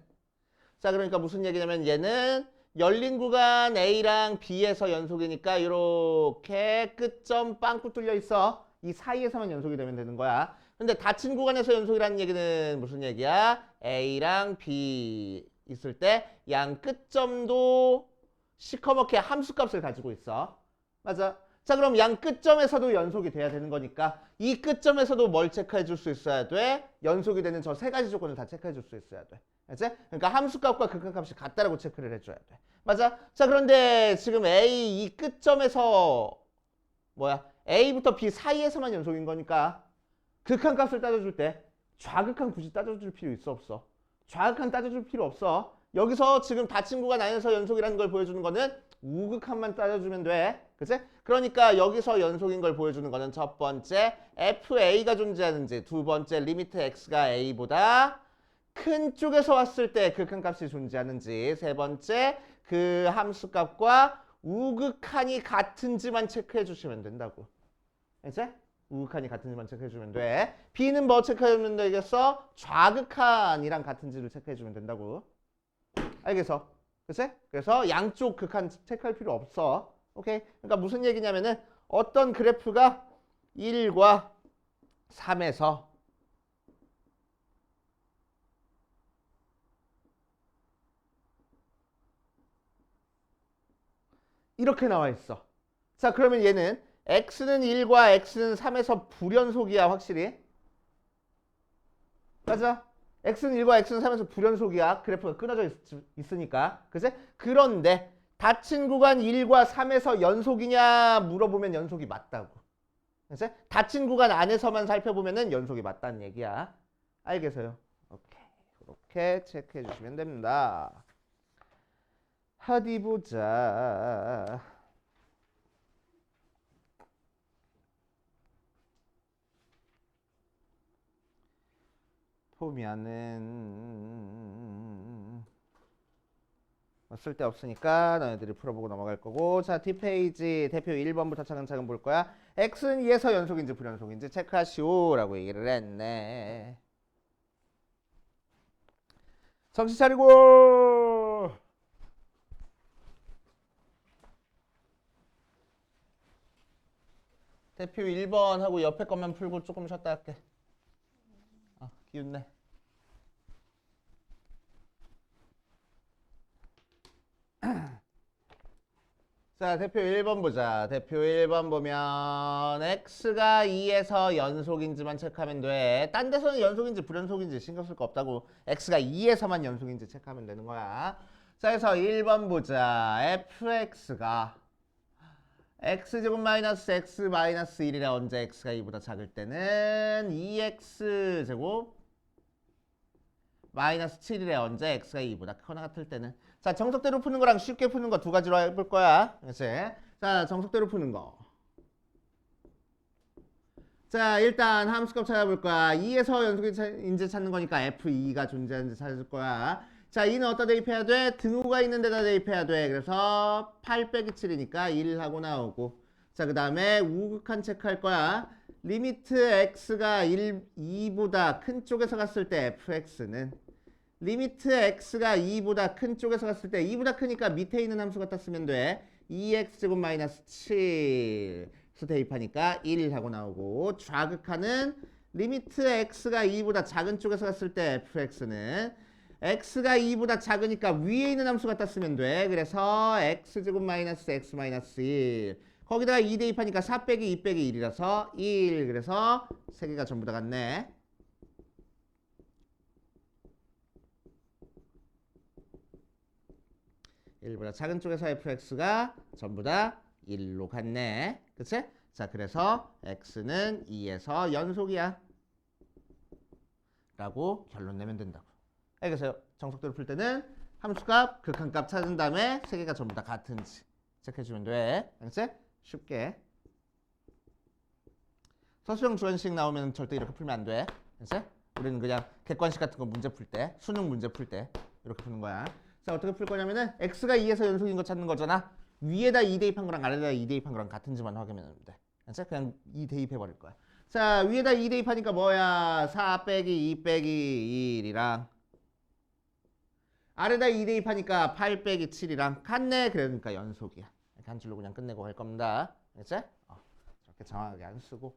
자, 그러니까 무슨 얘기냐면 얘는 열린 구간 A랑 B에서 연속이니까 이렇게 끝점 빵꾸 뚫려 있어. 이 사이에서만 연속이 되면 되는 거야. 근데 닫힌 구간에서 연속이라는 얘기는 무슨 얘기야? A랑 B 있을 때 양 끝점도 시커멓게 함수값을 가지고 있어. 맞아. 자, 그럼 양 끝점에서도 연속이 돼야 되는 거니까 이 끝점에서도 뭘 체크해 줄 수 있어야 돼? 연속이 되는 저 세 가지 조건을 다 체크해 줄 수 있어야 돼. 알지? 그러니까 함수값과 극한값이 같다라고 체크를 해줘야 돼. 맞아? 자, 그런데 지금 A 이 끝점에서 뭐야? A부터 B 사이에서만 연속인 거니까 극한값을 따져줄 때 좌극한 굳이 따져줄 필요 있어 없어? 좌극한 따져줄 필요 없어. 여기서 지금 닫힌 구간 안에서 연속이라는 걸 보여주는 거는 우극한만 따져주면 돼. 그치? 그러니까 여기서 연속인 걸 보여주는 거는 첫 번째 FA가 존재하는지, 두 번째 리미트 X가 A보다 큰 쪽에서 왔을 때 극한값이 존재하는지, 세 번째 그 함수값과 우극한이 같은지만 체크해 주시면 된다고. 알지? 우극한이 같은지만 체크해주면 돼. B는 뭐 체크해주면 되겠어? 좌극한이랑 같은지를 체크해주면 된다고. 알겠어? 그치? 그래서 양쪽 극한 체크할 필요 없어. 오케이? 그러니까 무슨 얘기냐면은 어떤 그래프가 1과 3에서 이렇게 나와 있어. 자, 그러면 얘는 x는 1과 x는 3에서 불연속이야, 확실히. 맞아? x는 1과 x는 3에서 불연속이야. 그래프가 끊어져 있으니까. 그치? 그런데 닫힌 구간 1과 3에서 연속이냐 물어보면 연속이 맞다고. 그치? 닫힌 구간 안에서만 살펴보면 연속이 맞다는 얘기야. 알겠어요? 오케이. 이렇게 체크해 주시면 됩니다. 어디 보자. 보면은 쓸데없으니까 너희들이 풀어보고 넘어갈 거고. 자, 뒷페이지 대표 1번부터 차근차근 볼 거야. x는 2에서 연속인지 불연속인지 체크하시오 라고 얘기를 했네. 정신 차리고. 대표 1번 하고 옆에 것만 풀고 조금 쉬었다 할게. 기운내. 자, 대표 1번 보자. 대표 1번 보면 x가 2에서 연속인지만 체크하면 돼. 딴 데서는 연속인지 불연속인지 신경 쓸 거 없다고. x가 2에서만 연속인지 체크하면 되는 거야. 자, 그래서 1번 보자. fx가 x제곱 마이너스 x 마이너스 1이라 언제 x가 2보다 작을 때는 2x제곱 마이너스 7이래 언제 x가 2보다 크거나 같을 때는. 자, 정석대로 푸는 거랑 쉽게 푸는 거 두 가지로 해볼 거야. 그렇지? 자, 정석대로 푸는 거. 자, 일단 함수값 찾아볼 거야. 2에서 연속인지 찾는 거니까 f2가 존재하는지 찾을 거야. 자, 2는 어디다 대입해야 돼? 등호가 있는 데다 대입해야 돼. 그래서 8 빼기 7이니까 1 하고 나오고. 자, 그 다음에 우극한 체크할 거야. 리미트 x가 2보다 큰 쪽에서 갔을 때 fx는 리미트 x가 2보다 큰 쪽에서 갔을 때 2보다 크니까 밑에 있는 함수 갖다 쓰면 돼. 2x제곱 마이너스 7 그래서 대입하니까 1 하고 나오고. 좌극하는 리미트 x가 2보다 작은 쪽에서 갔을 때 fx는 x가 2보다 작으니까 위에 있는 함수 갖다 쓰면 돼. 그래서 x제곱 마이너스 x 마이너스 1 거기다가 2 대입하니까 4 빼기 2 빼기 1이라서 1 그래서 3개가 전부 다 같네. 일보다 작은 쪽에서 fx가 전부 다 1로 갔네. 그치? 자, 그래서 x는 2에서 연속이야. 라고 결론 내면 된다고. 알겠어요? 정석대로 풀 때는 함수값, 극한값 찾은 다음에 세 개가 전부 다 같은지 체크해주면 돼. 알겠지? 쉽게. 서술형 주관식 나오면 절대 이렇게 풀면 안 돼. 알겠지? 우리는 그냥 객관식 같은 거 문제 풀 때, 수능 문제 풀 때 이렇게 푸는 거야. 자, 어떻게 풀 거냐면은 x가 2에서 연속인 거 찾는 거잖아. 위에다 2 대입한 거랑 아래에다 2 대입한 거랑 같은지만 확인하면 돼. 알겠지? 그냥 2 대입해 버릴 거야. 자, 위에다 2 대입하니까 뭐야? 4 빼기 2 빼기 1이랑 아래다 2 대입하니까 8 빼기 7이랑 같네. 그러니까 연속이야. 이렇게 한 줄로 그냥 끝내고 갈 겁니다. 알겠지? 저렇게 정확하게 안 쓰고.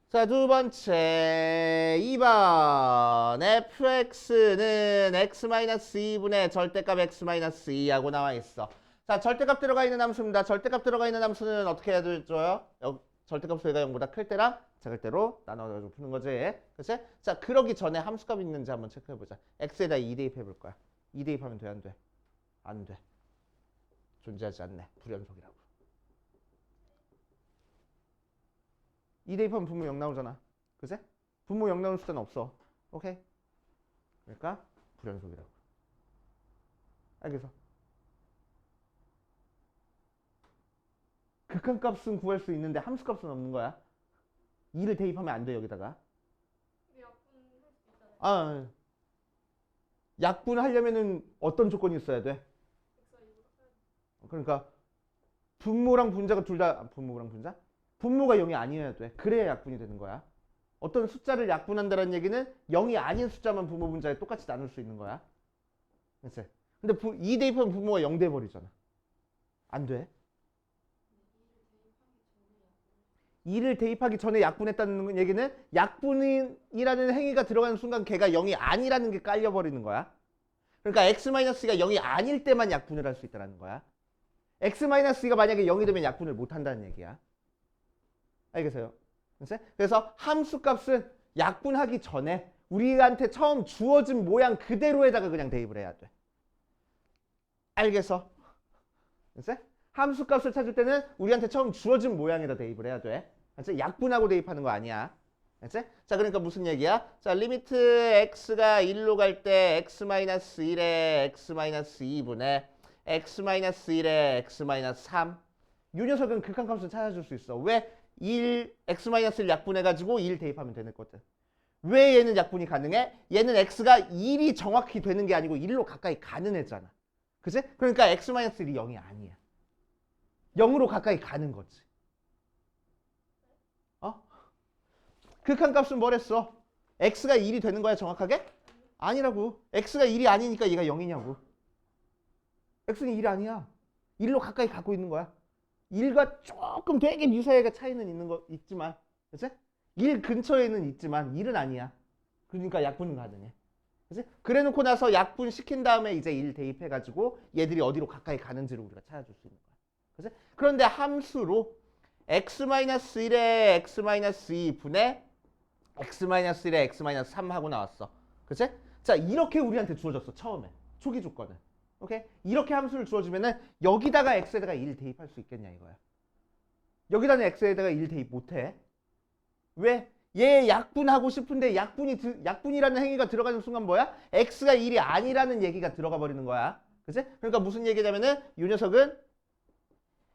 자, 두 번째 2번 fx는 x-2분의 절대값 x-2하고 나와 있어. 자, 절대값 들어가 있는 함수입니다. 절대값 들어가 있는 함수는 어떻게 해야 되죠? 절대값 수가 0보다 클 때랑 작을 때로 나눠가지고 푸는 거지. 그치? 자, 그러기 전에 함수값이 있는지 한번 체크해보자. x에다 2 대입해볼 거야. 2 대입하면 돼, 안 돼? 안 돼. 존재하지 않네. 불연속이라고. 2 대입하면 분모 0 나오잖아. 그치? 분모 0 나오는 숫자는 없어. 오케이? 그러니까 불연속이라고. 알겠어? 극한값은 구할 수 있는데 함수값은 없는 거야. 2를 대입하면 안 돼, 여기다가. 약분할 수 있잖아요. 아, 약분하려면은 어떤 조건이 있어야 돼? x가 2보다 커야 돼. 그러니까 분모랑 분자가 둘 다 분모랑 분자? 분모가 0이 아니어야 돼. 그래야 약분이 되는 거야. 어떤 숫자를 약분한다는 얘기는 0이 아닌 숫자만 분모 분자에 똑같이 나눌 수 있는 거야. 그치? 근데 2 대입하면 분모가 0 돼버리잖아. 안 돼. 2를 대입하기 전에 약분했다는 얘기는 약분이라는 행위가 들어가는 순간 걔가 0이 아니라는 게 깔려버리는 거야. 그러니까 x-2가 0이 아닐 때만 약분을 할 수 있다는 거야. x-2가 만약에 0이 되면 약분을 못 한다는 얘기야. 알겠어요? 그래서 함수값은 약분하기 전에 우리한테 처음 주어진 모양 그대로에다가 그냥 대입을 해야 돼. 알겠어? 함수값을 찾을 때는 우리한테 처음 주어진 모양에다 대입을 해야 돼. 알지? 약분하고 대입하는 거 아니야. 알지? 자, 그러니까 무슨 얘기야? 자, 리미트 x가 1로 갈 때 x-1에 x-2분의 x-1에 x-3. 이 녀석은 극한값을 찾아줄 수 있어. 왜? 1, x-1 약분해가지고 1 대입하면 되는 거든. 왜 얘는 약분이 가능해? 얘는 x가 1이 정확히 되는 게 아니고 1로 가까이 가는 애잖아. 그치? 그러니까 x-1이 0이 아니야. 0으로 가까이 가는 거지. 극한값은 뭐랬어? x가 1이 되는 거야 정확하게? 아니라고. x가 1이 아니니까 얘가 0이냐고. x는 1이 아니야. 1로 가까이 가고 있는 거야. 1과 조금 되게 유사하게 차이는 있는 거 있지만, 그치? 1 근처에는 있지만 1은 아니야. 그러니까 약분은 가능해. 그치? 그래 놓고 나서 약분 시킨 다음에 이제 1 대입해가지고 얘들이 어디로 가까이 가는지를 우리가 찾아줄 수 있는 거야. 그치? 그런데 함수로 x-1에 x-2분의 x-1에 x-3 하고 나왔어. 그치? 자, 이렇게 우리한테 주어졌어. 처음에. 초기 조건은. 오케이? 이렇게 함수를 주어주면은 여기다가 x에다가 1 대입할 수 있겠냐 이거야. 여기다는 x에다가 1 대입 못해. 왜? 얘 약분하고 싶은데 약분이라는 행위가 들어가는 순간 뭐야? x가 1이 아니라는 얘기가 들어가 버리는 거야. 그치? 그러니까 무슨 얘기냐면은 이 녀석은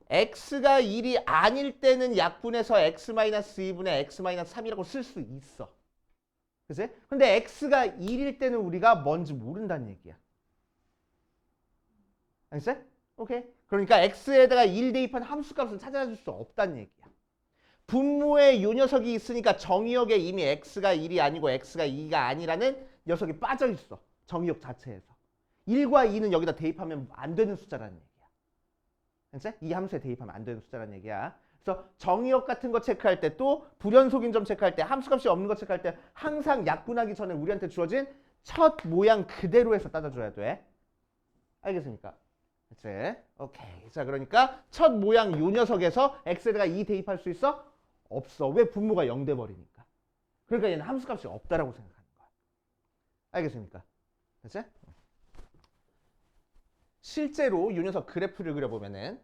x가 1이 아닐 때는 약분해서 x-2분의 x-3이라고 쓸 수 있어. 그치? 근데 x가 1일 때는 우리가 뭔지 모른다는 얘기야. 알겠어? 오케이. 그러니까 x에다가 1 대입한 함수값은 찾아줄 수 없다는 얘기야. 분모에 요 녀석이 있으니까 정의역에 이미 x가 1이 아니고 x가 2가 아니라는 녀석이 빠져 있어. 정의역 자체에서. 1과 2는 여기다 대입하면 안 되는 숫자라는 얘기야. 알겠어? 이 함수에 대입하면 안 되는 숫자라는 얘기야. 그래서 정의역 같은 거 체크할 때 또 불연속인 점 체크할 때 함수값이 없는 거 체크할 때 항상 약분하기 전에 우리한테 주어진 첫 모양 그대로 해서 따져줘야 돼. 알겠습니까? 그치? 오케이. 자, 그러니까 첫 모양 요 녀석에서 x에다가 2 대입할 수 있어? 없어. 왜? 분모가 0 돼버리니까. 그러니까 얘는 함수값이 없다라고 생각하는 거야. 알겠습니까? 그치? 실제로 요 녀석 그래프를 그려보면은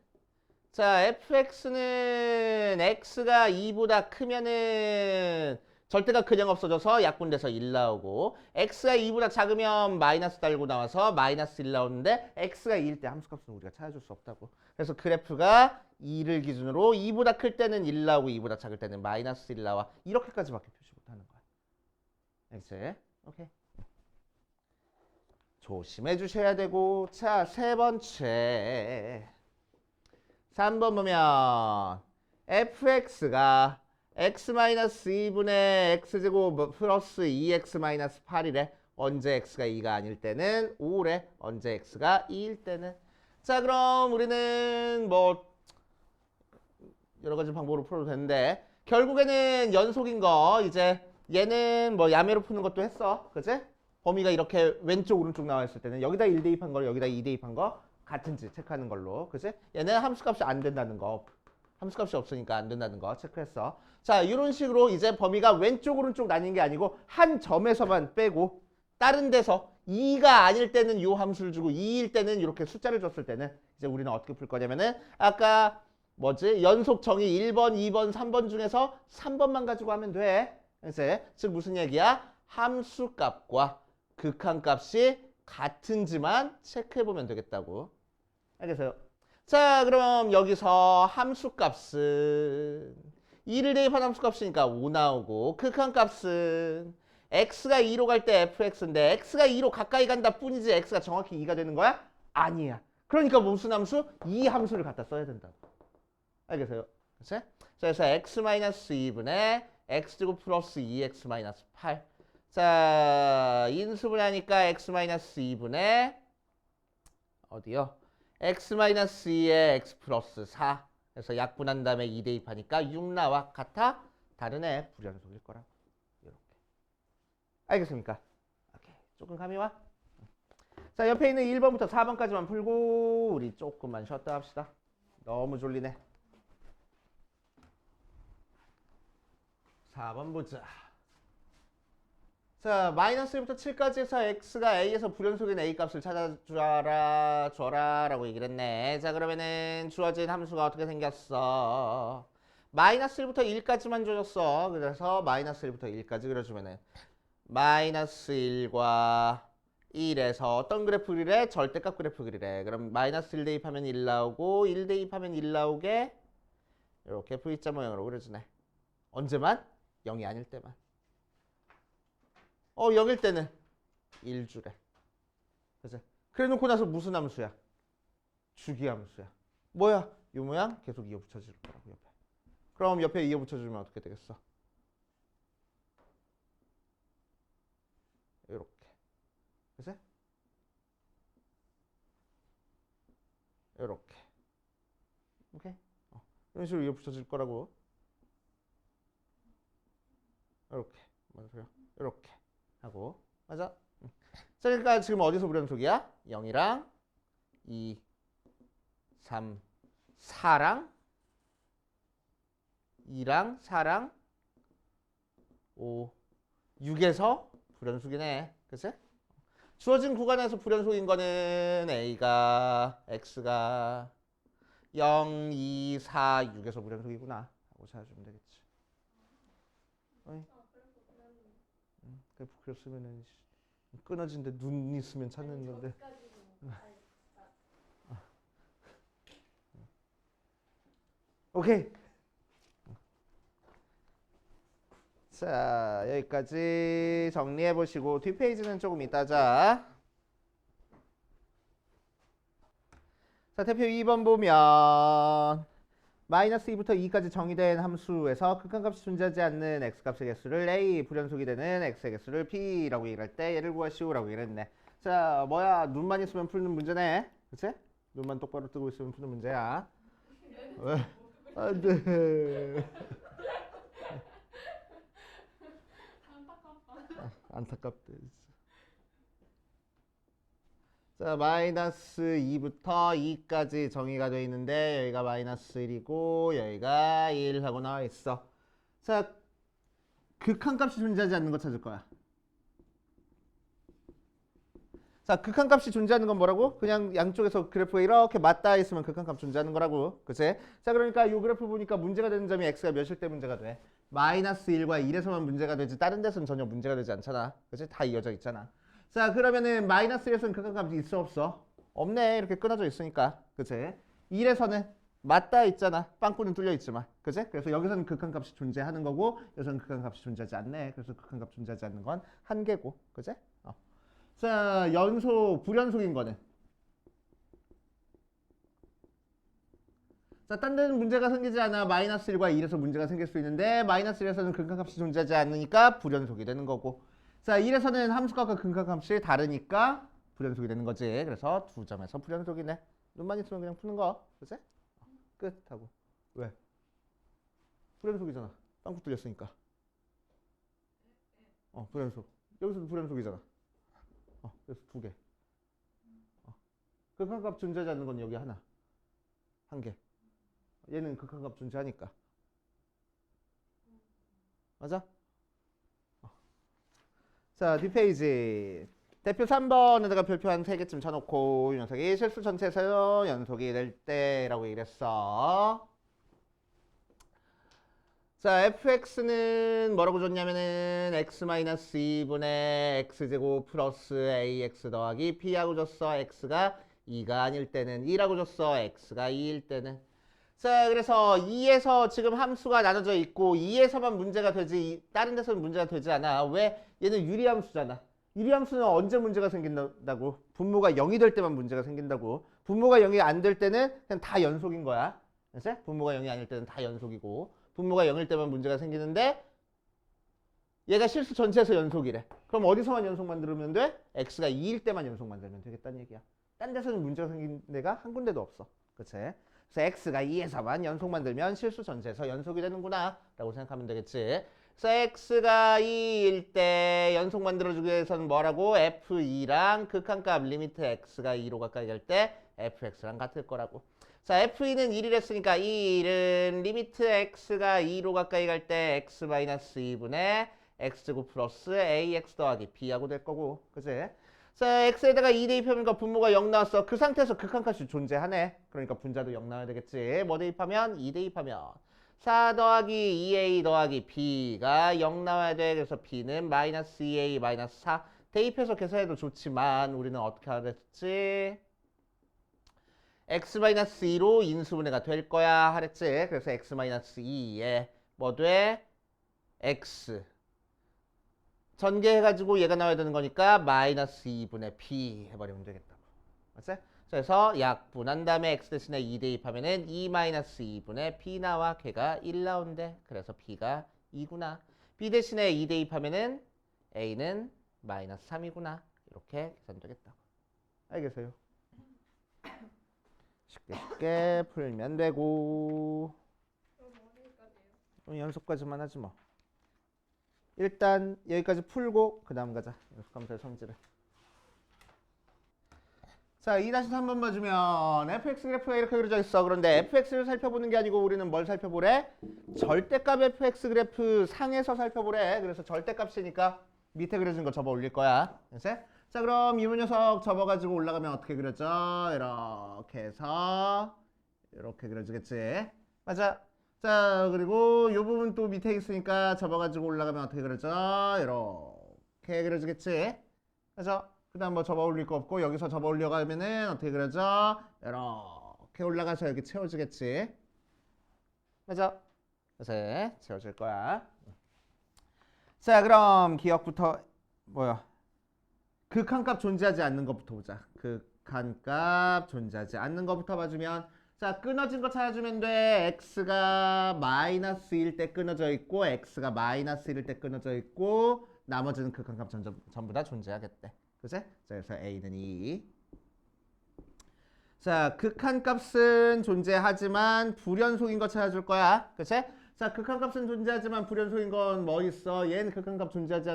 자, fx는 x가 2보다 크면은 절대가 그냥 없어져서 약분돼서 1 나오고 x가 2보다 작으면 마이너스 달고 나와서 마이너스 1 나오는데 x가 2일 때 함수값은 우리가 찾아줄 수 없다고. 그래서 그래프가 2를 기준으로 2보다 클 때는 1 나오고 2보다 작을 때는 마이너스 1 나와. 이렇게까지밖에 표시 못하는 거야. 알겠지? 오케이. 조심해 주셔야 되고. 자, 세 번째 3번 보면 fx가 x-2분의 x제곱 플러스 2x-8이래. 언제 x가 2가 아닐 때는 5래. 언제 x가 2일 때는. 자, 그럼 우리는 뭐 여러 가지 방법으로 풀어도 되는데 결국에는 연속인 거 이제 얘는 뭐 야매로 푸는 것도 했어. 그치? 범위가 이렇게 왼쪽 오른쪽 나와 있을 때는 여기다 1 대입한 거랑 여기다 2 대입한 거 같은지 체크하는 걸로. 그치? 얘는 함수값이 안 된다는 거. 함수값이 없으니까 안 된다는 거 체크했어. 자, 이런 식으로 이제 범위가 왼쪽 오른쪽 나뉜 게 아니고 한 점에서만 빼고 다른 데서 2가 아닐 때는 이 함수를 주고 2일 때는 이렇게 숫자를 줬을 때는 이제 우리는 어떻게 풀 거냐면은 아까 뭐지? 연속 정의 1번, 2번, 3번 중에서 3번만 가지고 하면 돼. 이제 즉 무슨 얘기야? 함수값과 극한값이 같은지만 체크해보면 되겠다고. 알겠어요? 자, 그럼 여기서 함수값은 2를 대입한 함수값이니까 5 나오고 극한값은 x가 2로 갈 때 fx인데 x가 2로 가까이 간다 뿐이지 x가 정확히 2가 되는 거야? 아니야. 그러니까 무슨 함수? 이 함수를 갖다 써야 된다고. 알겠어요? 그치? 그래서 x-2분의 x제곱 플러스 2x-8. 자, 인수분해하니까 x-2분의 어디요? x-2에 x 플러스 4. 그래서 약분한 다음에 2 대입하니까 6 나와. 같아? 다르네. 불연속일 거라고. 이렇게. 알겠습니까? 오케이. 조금 감이 와? 자, 옆에 있는 1번부터 4번까지만 풀고 우리 조금만 쉬었다 합시다. 너무 졸리네. 4번 보자. 자, 마이너스 1부터 7까지 해서 x가 a에서 불연속인 a 값을 줘라 라고 얘기를 했네. 자, 그러면은 주어진 함수가 어떻게 생겼어? 마이너스 1부터 1까지만 줘줬어. 그래서 마이너스 1부터 1까지 그려주면은 마이너스 1과 1에서 어떤 그래프 그리래? 절대값 그래프 그리래. 그럼 마이너스 1 대입하면 1 나오고 1 대입하면 1 나오게 이렇게 V자 모양으로 그려주네. 언제만? 0이 아닐 때만. 0일 때는 1주래. 그치? 그래 놓고 나서 무슨 함수야? 주기 함수야. 뭐야? 이 모양 계속 이어 붙여줄 거라고 옆에. 그럼 옆에 이어 붙여주면 어떻게 되겠어? 이렇게. 그치? 이렇게. 오케이? 이런 식으로 이어 붙여줄 거라고. 이렇게. 맞아요. 이렇게. 하고 맞아? 자, 그러니까 지금 어디서 불연속이야? 0이랑 2, 3, 4랑 2랑 4랑 5, 6에서 불연속이네. 그치? 주어진 구간에서 불연속인 거는 A가 X가 0, 2, 4, 6에서 불연속이구나 하고 찾아주면 되겠지. 어이? 그래프 쓰면은 끊어진데 눈 있으면 찾는 건데. 오케이. 자, 여기까지 정리해 보시고 뒷페이지는 조금 이따 자. 자, 대표 2번 보면 마이너스 2부터 2까지 정의된 함수에서 극한값이 존재하지 않는 x값의 개수를 a, 불연속이 되는 x의 개수를 p라고 얘기할 때 얘를 구하시오라고 얘기를 했네. 자, 뭐야? 눈만 있으면 풀는 문제네. 그치? 눈만 똑바로 뜨고 있으면 푸는 문제야. 왜? 안 돼. 안타깝대. 자, 마이너스 2부터 2까지 정의가 되어 있는데 여기가 마이너스 1이고 여기가 1 하고 나와 있어. 자, 극한값이 존재하지 않는 거 찾을 거야. 자, 극한값이 존재하는 건 뭐라고? 그냥 양쪽에서 그래프가 이렇게 맞닿아 있으면 극한값 존재하는 거라고. 그치? 자, 그러니까 이 그래프 보니까 문제가 되는 점이 x가 몇일 때 문제가 돼? 마이너스 1과 1에서만 문제가 되지 다른 데서는 전혀 문제가 되지 않잖아. 그치? 다 이어져 있잖아. 자, 그러면은 마이너스 1에서는 극한값이 있어 없어? 없네. 이렇게 끊어져 있으니까. 그치? 1에서는 맞닿아 있잖아. 빵꾸는 뚫려 있지만. 그치? 그래서 여기서는 극한값이 존재하는 거고 여기서는 극한값이 존재하지 않네. 그래서 극한값 존재하지 않는 건 한 개고. 그치? 자, 연속, 불연속인 거는. 자, 딴 데는 문제가 생기지 않아. 마이너스 1과 1에서 문제가 생길 수 있는데 마이너스 1에서는 극한값이 존재하지 않으니까 불연속이 되는 거고. 자, 1에서는 함수값과 극한값이 다르니까 불연속이 되는 거지. 그래서 두 점에서 불연속이네. 눈만 있으면 그냥 푸는 거. 그치? 끝 하고. 왜? 불연속이잖아. 빵꾸 뚫렸으니까. 불연속. 여기서도 불연속이잖아. 그래서 두 개. 극한값 존재하지 않는 건 여기 하나. 한 개. 얘는 극한값 존재하니까. 맞아? 자, 뒷페이지. 대표 3번에다가 별표 한 3개쯤 쳐놓고 이 녀석이 실수 전체에서 연속이 될 때라고 얘기했어. 자, fx는 뭐라고 줬냐면은 x-2분의 x제곱 플러스 ax 더하기 b하고 줬어. x가 2가 아닐 때는 2라고 줬어. x가 2일 때는. 자, 그래서 2에서 지금 함수가 나눠져 있고 2에서만 문제가 되지 다른 데서는 문제가 되지 않아. 왜? 얘는 유리함수잖아. 유리함수는 언제 문제가 생긴다고? 분모가 0이 될 때만 문제가 생긴다고. 분모가 0이 안 될 때는 그냥 다 연속인 거야. 그치? 분모가 0이 아닐 때는 다 연속이고 분모가 0일 때만 문제가 생기는데 얘가 실수 전체에서 연속이래. 그럼 어디서만 연속 만들면 돼? x가 2일 때만 연속 만들면 되겠다는 얘기야. 딴 데서는 문제가 생긴 데가 한 군데도 없어. 그치? 그래서 x가 2에서만 연속 만들면 실수 전체에서 연속이 되는구나 라고 생각하면 되겠지. 그래서 x가 2일 때 연속 만들어주기 위해서는 뭐라고? f2랑 극한값 리미트 x가 2로 가까이 갈 때 fx랑 같을 거라고. 자, f2는 1을 했으니까 이 1은 리미트 x가 2로 가까이 갈 때 x-2분의 x제곱 플러스 ax 더하기 b하고 될 거고. 그치? 자, x에다가 2 대입하니까 분모가 0 나왔어. 그 상태에서 극한값이 존재하네. 그러니까 분자도 0 나와야 되겠지. 뭐 대입하면? 2 대입하면 4 더하기 2a 더하기 b가 0 나와야 돼. 그래서 b는 마이너스 2a 마이너스 4 대입해서 계산해도 좋지만 우리는 어떻게 하랬지? x-2로 인수분해가 될 거야 하랬지. 그래서 x-2에 뭐 돼? x 전개해가지고 얘가 나와야 되는 거니까 마이너스 2분의 p 해버리면 되겠다고. 맞지? 그래서 약분한 다음에 x 대신에 2 대입하면은 2 마이너스 2분의 p 나와. 걔가 1 나온대. 그래서 p가 2구나. b 대신에 2 대입하면은 a는 마이너스 3이구나. 이렇게 계산되겠다고. 알겠어요? 쉽게 풀면 되고. 그럼 어디까지예요? 연속까지만 하지 뭐. 일단 여기까지 풀고 그 다음 가자. 연속함수의 성질을. 자, 2-3번 봐주면 fx 그래프가 이렇게 그려져 있어. 그런데 fx를 살펴보는 게 아니고 우리는 뭘 살펴보래? 절대값 fx 그래프 상에서 살펴보래. 그래서 절대값이니까 밑에 그려진 거 접어 올릴 거야. 알았지? 자, 그럼 이 녀석 접어가지고 올라가면 어떻게 그려져? 이렇게 해서 이렇게 그려지겠지. 맞아. 자, 그리고 이 부분 또 밑에 있으니까 접어가지고 올라가면 어떻게 그려져? 이렇게 그려지겠지. 그래서 그 다음 뭐 접어 올릴 거 없고 여기서 접어 올려가면은 어떻게 그려져? 이렇게 올라가서 여기 채워지겠지. 맞아. 그래서 채워질 거야. 자, 그럼 기억부터 뭐야? 극한값 존재하지 않는 것부터 보자. 극한값 존재하지 않는 것부터 봐주면 자, 끊어진 거 찾아주면 돼. x가 마이너스 1 때 끊어져 있고 x가 마이너스 1일 때 끊어져 있고 나머지는 극한값 전부 다 존재하겠대. 그치? 자, 그래서 a는 2. 자, 극한값은 존재하지만 불연속인 거 찾아줄 거야. 그치? 자, 극한값은 존재하지만 불연속인 건 뭐 있어? 얘는 극한값 존재하지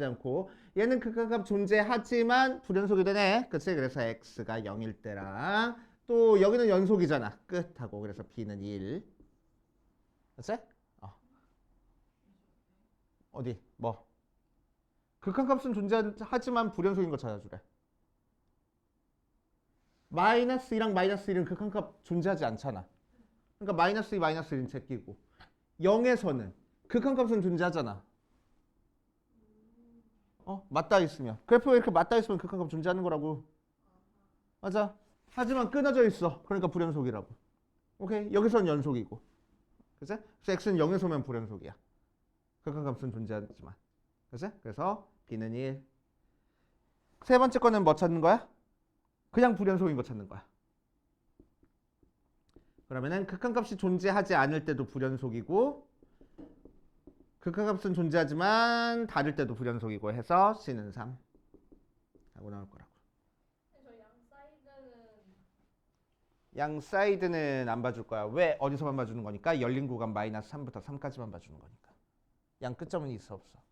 않고 얘는 극한값 존재하지만 불연속이 되네. 그치? 그래서 x가 0일 때랑 또 여기는 연속이잖아. 끝하고 그래서 b는 1. 그치? 어디? 뭐? 극한값은 존재하지만 불연속인 거 찾아주래. 마이너스 2랑 마이너스 1은 극한값 존재하지 않잖아. 그러니까 마이너스 2, 마이너스 1은 제끼고 0에서는 극한값은 존재하잖아. 맞닿아 있으면. 그래프가 이렇게 맞닿아 있으면 극한값 존재하는 거라고. 맞아. 하지만 끊어져 있어. 그러니까 불연속이라고. 오케이? 여기서는 연속이고. 그치? 그래서 x는 0에서 오면 불연속이야. 극한값은 존재하지만. 그치? 그래서 b는 1. 세 번째 거는 뭐 찾는 거야? 그냥 불연속인 거 찾는 거야. 그러면은 극한값이 존재하지 않을 때도 불연속이고 극한값은 존재하지만 다를 때도 불연속이고 해서 C는 3 하고 나올 거라고. 양 사이드는 안 봐줄 거야. 왜? 어디서만 봐주는 거니까 열린 구간 마이너스 3부터 3까지만 봐주는 거니까. 양 끝점은 있어 없어?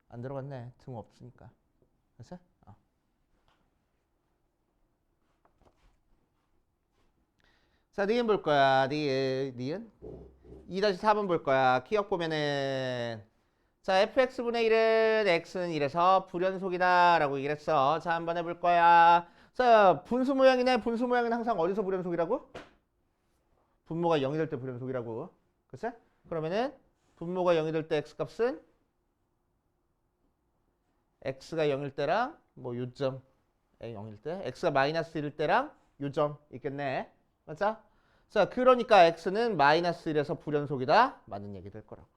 안 들어갔네. 등 없으니까. 그치? 자, 니은 볼 거야. 니은 2-4번 볼 거야. 기억 보면은 자, fx분의 1은 x는 1에서 불연속이다 라고 얘기를 했어. 자, 한번 해볼 거야. 자, 분수 모양이네. 분수 모양은 항상 어디서 불연속이라고? 분모가 0이 될 때 불연속이라고. 그치? 그러면은 분모가 0이 될 때 x값은 x가 0일 때랑 뭐 요점 0일 때 x가 마이너스 1일 때랑 요점 있겠네. 맞아? 자, 그러니까 x는 마이너스 1에서 불연속이다. 맞는 얘기 될 거라고.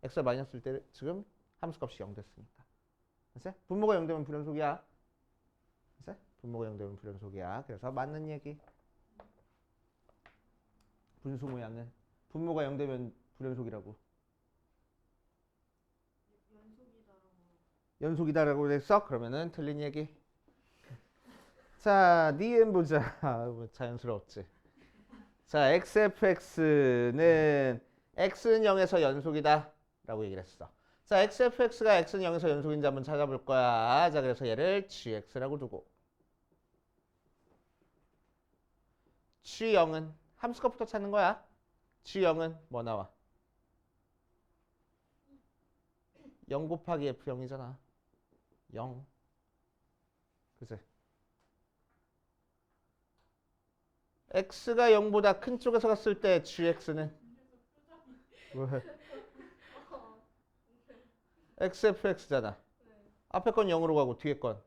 x가 마이너스 1일 때 지금 함수값이 0 됐으니까. 그치? 분모가 0 되면 불연속이야. 그치? 분모가 0 되면 불연속이야. 그래서 맞는 얘기. 분수 모양은 분모가 0 되면 불연속이라고. 연속이다라고 했어? 그러면은 틀린 얘기. 자, 니은 보자. 뭐 자연스러웠지. 자, xfx는 x는 0에서 연속이다 라고 얘기를 했어. 자, xfx가 x는 0에서 연속인지 한번 찾아볼 거야. 자, 그래서 얘를 gx라고 두고 g0은 함수값부터 찾는 거야. g0은 뭐 나와? 0 곱하기 f0이잖아. 0. 그치? x가 0보다 큰 쪽에서 갔을 때 gx는 왜? xfx잖아. 앞에 건 0으로 가고 뒤에 건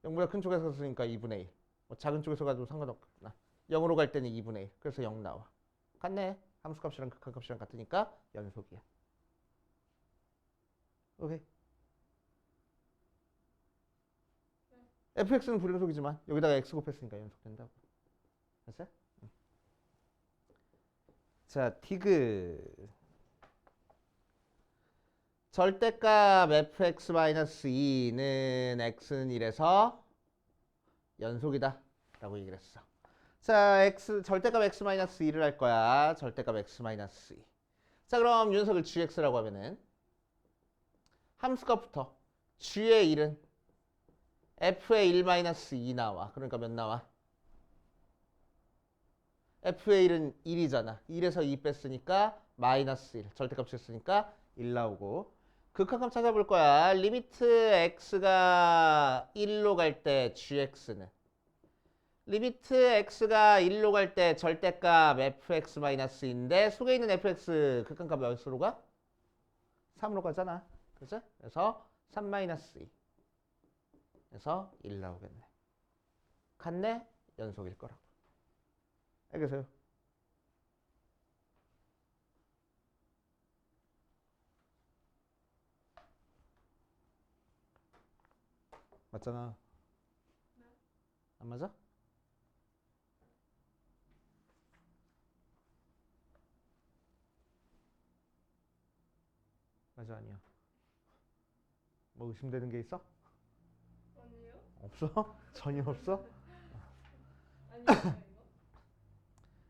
0보다 큰 쪽에서 갔으니까 2분의 1. 뭐 작은 쪽에서 가도 상관없구나. 0으로 갈 때는 2분의 1. 그래서 0 나와. 같네. 함수값이랑 극한값이랑 같으니까 연속이야. 오케이. fx는 불연속이지만 여기다가 x 곱했으니까 연속된다고. 됐어? 자, 디귿. 절대값 fx-2는 x는 1에서 연속이다 라고 얘기를 했어. 자, 절대값 x-2를 할 거야. 절대값 x-2. 자, 그럼 윤석을 gx라고 하면은 함수값부터 g의 1은 f의 1-2 나와. 그러니까 몇 나와? f의 1은 1이잖아. 1에서 2 뺐으니까 마이너스 1. 절대값 쳤으니까 1 나오고. 극한값 찾아볼 거야. 리미트 x가 1로 갈 때 gx는 리미트 x가 1로 갈 때 절대값 fx-인데 속에 있는 fx 극한값 몇으로 가? 3으로 가잖아. 그죠? 그래서 3-2 그래서 1 나오겠네. 같네? 연속일 거라고. 알겠어요? 맞잖아. 안 맞아? 맞아 아니야. 뭐 의심되는 게 있어? 아니에요? 없어? 전혀 없어? 아니에요 이거?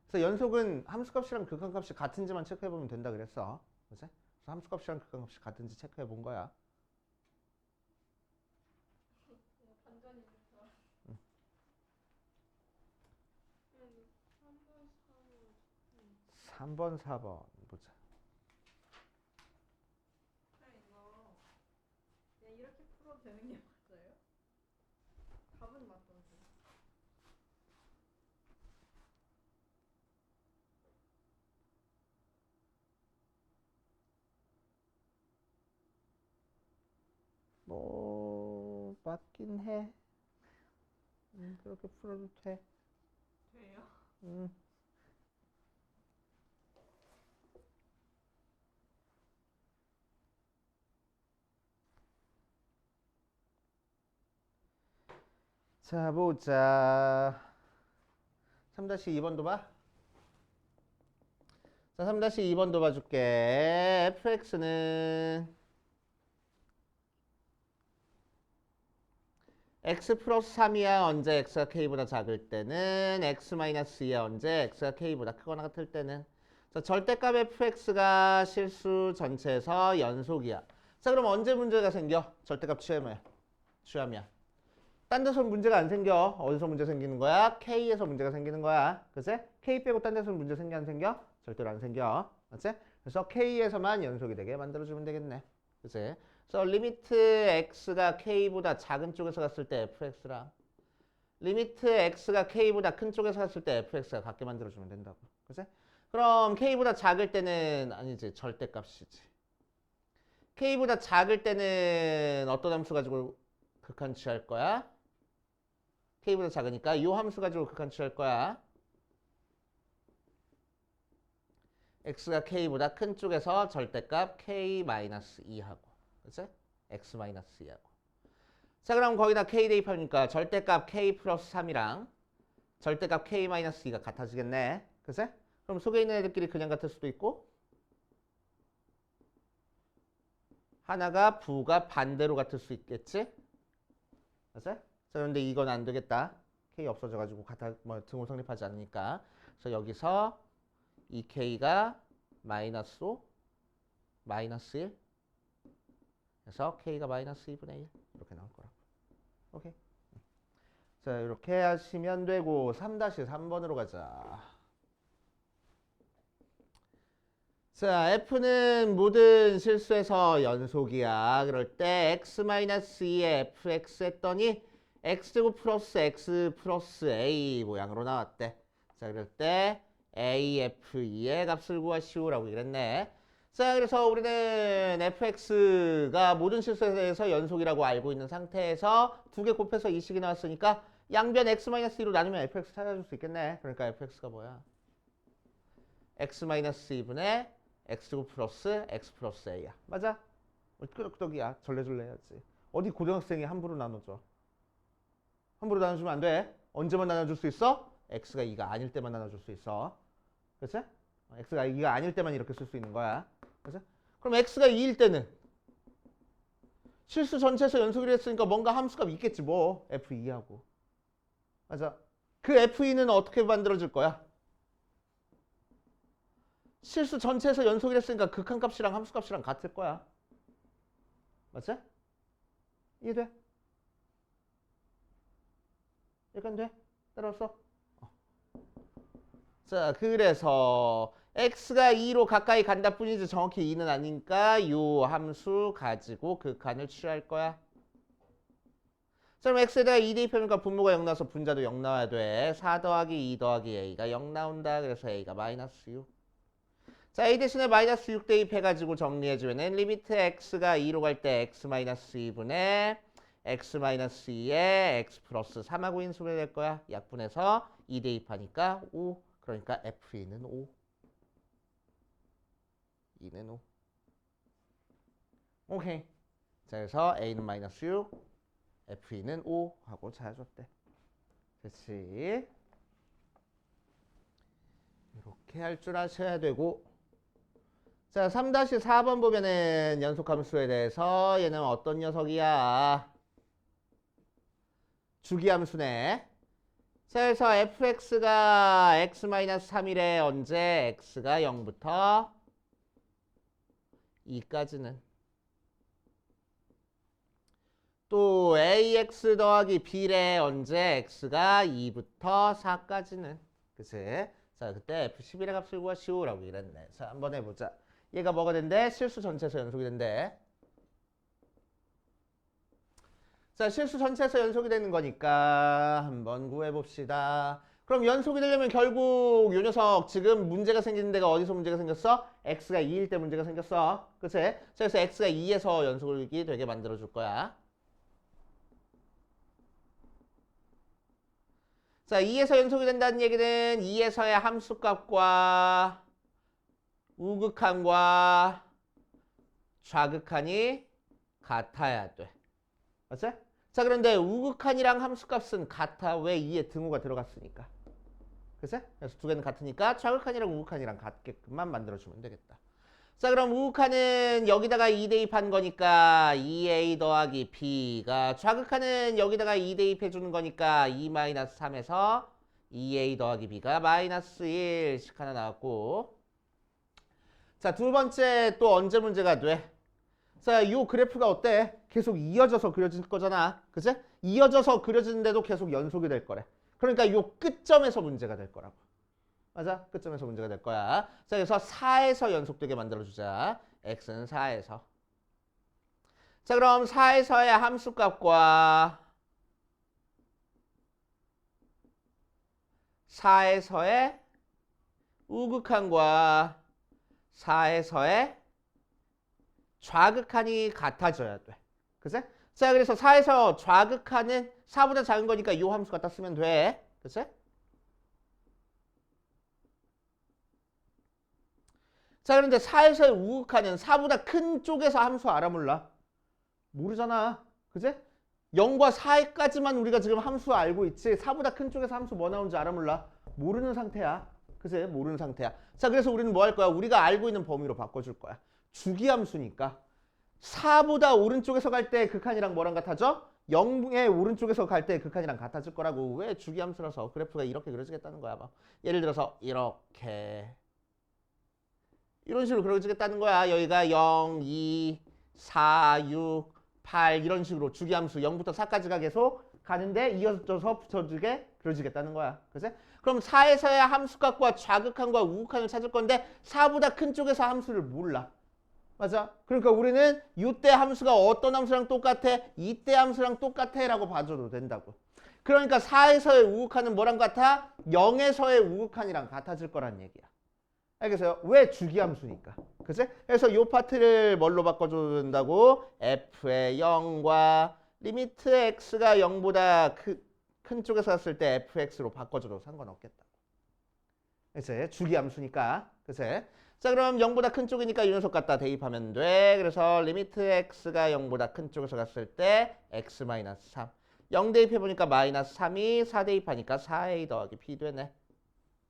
그래서 연속은 함수값이랑 극한값이 같은지만 체크해보면 된다 그랬어. 그치? 그래서 함수값이랑 극한값이 같은지 체크해본 거야. 반전이 좋다. 응. 3번, 4번 보자. 이거 그냥 이렇게 풀어도 되는 게 맞아요? 답은 맞던데. 뭐 맞긴 해. 그렇게 풀어도 돼. 돼요? 음. 자, 보자. 3-2번도 봐. 자, 3-2번도 봐줄게. fx는 x 플러스 3이야. 언제 x가 k보다 작을 때는 x 마이너스 2야. 언제 x가 k보다 크거나 같을 때는. 자, 절대값 fx가 실수 전체에서 연속이야. 자, 그럼 언제 문제가 생겨? 절대값 취하면. 딴 데서 문제가 안 생겨. 어디서 문제 생기는 거야? K에서 문제가 생기는 거야. 그치? K 빼고 딴 데서 문제 생겨 안 생겨? 절대로 안 생겨. 맞지? 그래서 K에서만 연속이 되게 만들어주면 되겠네. 그치? 그래서 리미트 X가 K보다 작은 쪽에서 갔을 때 fx랑 리미트 X가 K보다 큰 쪽에서 갔을 때 fx가 같게 만들어주면 된다고. 그치? 그럼 K보다 작을 때는 아니지. 절대값이지. K보다 작을 때는 어떤 함수 가지고 극한 취할 거야? K보다 작으니까 이 함수 가지고 극한 취할 거야. X가 K보다 큰 쪽에서 절대값 K-2하고 그치? X-2하고 자 그럼 거기다 K 대입하니까 절대값 K 플러스 3이랑 절대값 K-2가 같아지겠네. 그치? 그럼 속에 있는 애들끼리 그냥 같을 수도 있고 하나가 부가 반대로 같을 수 있겠지? 그치? 자, 그런데 이건 안 되겠다. K 없어져가지고 등호 성립하지 않으니까. 그래서 여기서 이 K가 마이너스 5, 마이너스 1. 그래서 K가 마이너스 2분의 1. 이렇게 나올 거라고. 오케이. 자, 이렇게 하시면 되고 3-3번으로 가자. 자, F는 모든 실수에서 연속이야. 그럴 때 x-2에 fx 했더니 x제곱 플러스 x 플러스 a 모양으로 나왔대. 자, 그럴 때 AF2의 값을 구하시오라고 그랬네. 자, 그래서 우리는 fx가 모든 실수에서 연속이라고 알고 있는 상태에서 두 개 곱해서 2식이 나왔으니까 양변 x-2로 나누면 fx 찾아줄 수 있겠네. 그러니까 fx가 뭐야? x-2분의 x제곱 플러스 x 플러스 a야. 맞아? 끄덕끄덕이야. 절레절레 해야지. 어디 고등학생이 함부로 나눠줘. 함부로 나눠주면 안 돼. 언제만 나눠줄 수 있어? x가 2가 아닐 때만 나눠줄 수 있어. 그치? x가 2가 아닐 때만 이렇게 쓸 수 있는 거야. 그치? 그럼 x가 2일 때는 실수 전체에서 연속이라 했으니까 뭔가 함수값 있겠지 뭐. f2하고. 맞아. 그 f2는 어떻게 만들어질 거야? 실수 전체에서 연속이라 했으니까 극한값이랑 함수값이랑 같을 거야. 맞지? 이해돼? 약간 돼? 따라왔어? 자, 그래서 x가 2로 가까이 간다 뿐이지 정확히 2는 아니니까 이 함수 가지고 극한을 취할 거야. 자, 그럼 x에다가 2 대입하니까 분모가 0 나와서 분자도 0 나와야 돼. 4 더하기 2 더하기 a가 0 나온다. 그래서 a가 마이너스 6. 자, a 대신에 마이너스 6 대입해가지고 정리해주면은 리미트 x가 2로 갈 때 x 마이너스 2분의 x 마이너스 2에 x 플러스 3하고 인수를 낼 거야. 약분해서 2 대입하니까 5. 그러니까 f2는 5. 2는 5. 오케이. 자, 그래서 a는 마이너스 6, f2는 5 하고 찾아줬대. 그렇지. 이렇게 할 줄 아셔야 되고. 자, 3-4번 보면은 연속함수에 대해서 얘는 어떤 녀석이야? 주기함수네. 자, 그래서 fx가 x-3이래. 언제? x가 0부터 2까지는. 또 ax 더하기 b래. 언제? x가 2부터 4까지는. 그치? 자, 그때 f11의 값을 구하시오라고 이랬네. 자, 한번 해보자. 얘가 뭐가 된대? 실수 전체에서 연속이 된대. 자, 실수 전체에서 연속이 되는 거니까 한번 구해봅시다. 그럼 연속이 되려면 결국 요 녀석 지금 문제가 생기는 데가 어디서 문제가 생겼어? x가 2일 때 문제가 생겼어. 그치? 자, 그래서 x가 2에서 연속이 되게 만들어줄 거야. 자, 2에서 연속이 된다는 얘기는 2에서의 함수값과 우극한과 좌극한이 같아야 돼. 맞지? 자, 그런데 우극한이랑 함수값은 같아. 왜 2에 등호가 들어갔으니까. 그치? 그래서 두 개는 같으니까 좌극한이랑 우극한이랑 같게끔만 만들어주면 되겠다. 자, 그럼 우극한은 여기다가 2 대입한 거니까 2a 더하기 b가, 좌극한은 여기다가 2 대입해주는 거니까 2-3에서 2a 더하기 b가 마이너스 1씩 하나 나왔고. 자, 두 번째 또 언제 문제가 돼? 자, 이 그래프가 어때? 계속 이어져서 그려질 거잖아. 그치? 이어져서 그려지는데도 계속 연속이 될 거래. 그러니까 이 끝점에서 문제가 될 거라고. 맞아? 끝점에서 문제가 될 거야. 자, 그래서 4에서 연속되게 만들어주자. x는 4에서. 자, 그럼 4에서의 함수값과 4에서의 우극한과 4에서의 좌극한이 같아져야 돼. 그치? 자, 그래서 4에서 좌극한은 4보다 작은 거니까 이 함수 갖다 쓰면 돼. 그치? 자, 그런데 4에서의 우극한은 4보다 큰 쪽에서 함수 알아 몰라? 모르잖아. 그치? 0과 4까지만 우리가 지금 함수 알고 있지 4보다 큰 쪽에서 함수 뭐 나오는지 알아 몰라? 모르는 상태야. 그치? 모르는 상태야. 자, 그래서 우리는 뭐 할 거야? 우리가 알고 있는 범위로 바꿔줄 거야. 주기함수니까 4보다 오른쪽에서 갈 때 극한이랑 뭐랑 같아져? 0의 오른쪽에서 갈 때 극한이랑 같아질 거라고. 왜? 주기함수라서 그래프가 이렇게 그려지겠다는 거야. 막. 예를 들어서 이렇게 이런 식으로 그려지겠다는 거야. 여기가 0, 2, 4, 6, 8 이런 식으로 주기함수 0부터 4까지가 계속 가는데 이어져서 붙여주게 그려지겠다는 거야. 그치? 그럼 4에서의 함수값과 좌극한과 우극한을 찾을 건데 4보다 큰 쪽에서 함수를 몰라. 맞아? 그러니까 우리는 이때 함수가 어떤 함수랑 똑같아? 이때 함수랑 똑같아 라고 봐줘도 된다고. 그러니까 4에서의 우극한은 뭐랑 같아? 0에서의 우극한이랑 같아질 거란 얘기야. 알겠어요? 왜? 주기함수니까. 그치? 그래서 이 파트를 뭘로 바꿔줘도 된다고? f의 0과 리미트 x가 0보다 큰 쪽에서 갔을 때 fx로 바꿔줘도 상관없겠다고. 그치? 주기함수니까. 그치? 자, 그럼 0보다 큰 쪽이니까 이 녀석 갖다 대입하면 돼. 그래서 리미트 x가 0보다 큰 쪽에서 갔을 때 x-3. 0 대입해보니까 마이너스 3이 4 대입하니까 4a 더하기 b 되네.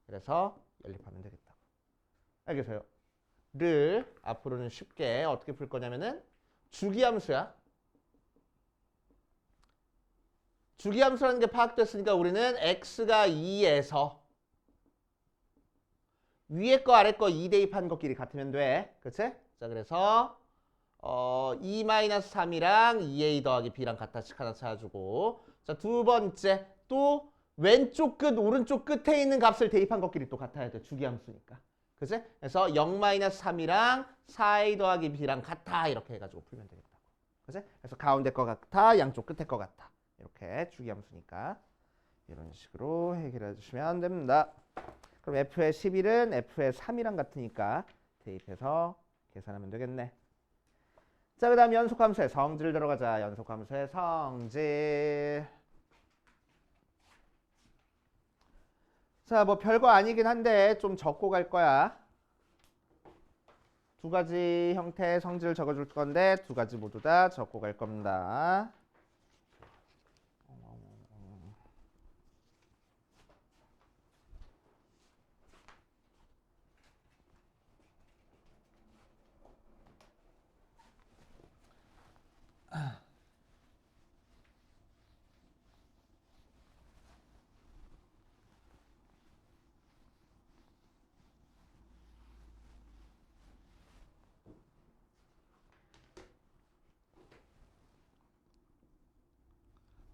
그래서 연립하면 되겠다. 알겠어요? 를 앞으로는 쉽게 어떻게 풀 거냐면은 주기함수야. 주기함수라는 게 파악됐으니까 우리는 x가 2에서 위에 거 아래 거 2 대입한 것끼리 같으면 돼. 그치? 자, 그래서 2-3이랑 2a 더하기 b랑 같아씩 하나 찾아주고, 자, 두 번째 또 왼쪽 끝 오른쪽 끝에 있는 값을 대입한 것끼리 또 같아야 돼. 주기함수니까. 그치? 그래서 0-3이랑 4a 더하기 b랑 같아 이렇게 해가지고 풀면 되겠다고. 그치? 그래서 가운데 거 같아, 양쪽 끝에 거 같아. 이렇게 주기함수니까 이런 식으로 해결해 주시면 됩니다. 그럼 f의 11은 f의 3이랑 같으니까 대입해서 계산하면 되겠네. 자, 그 다음 연속함수의 성질 들어가자. 연속함수의 성질. 자, 뭐 별거 아니긴 한데 좀 적고 갈 거야. 두 가지 형태의 성질을 적어줄 건데 두 가지 모두 다 적고 갈 겁니다.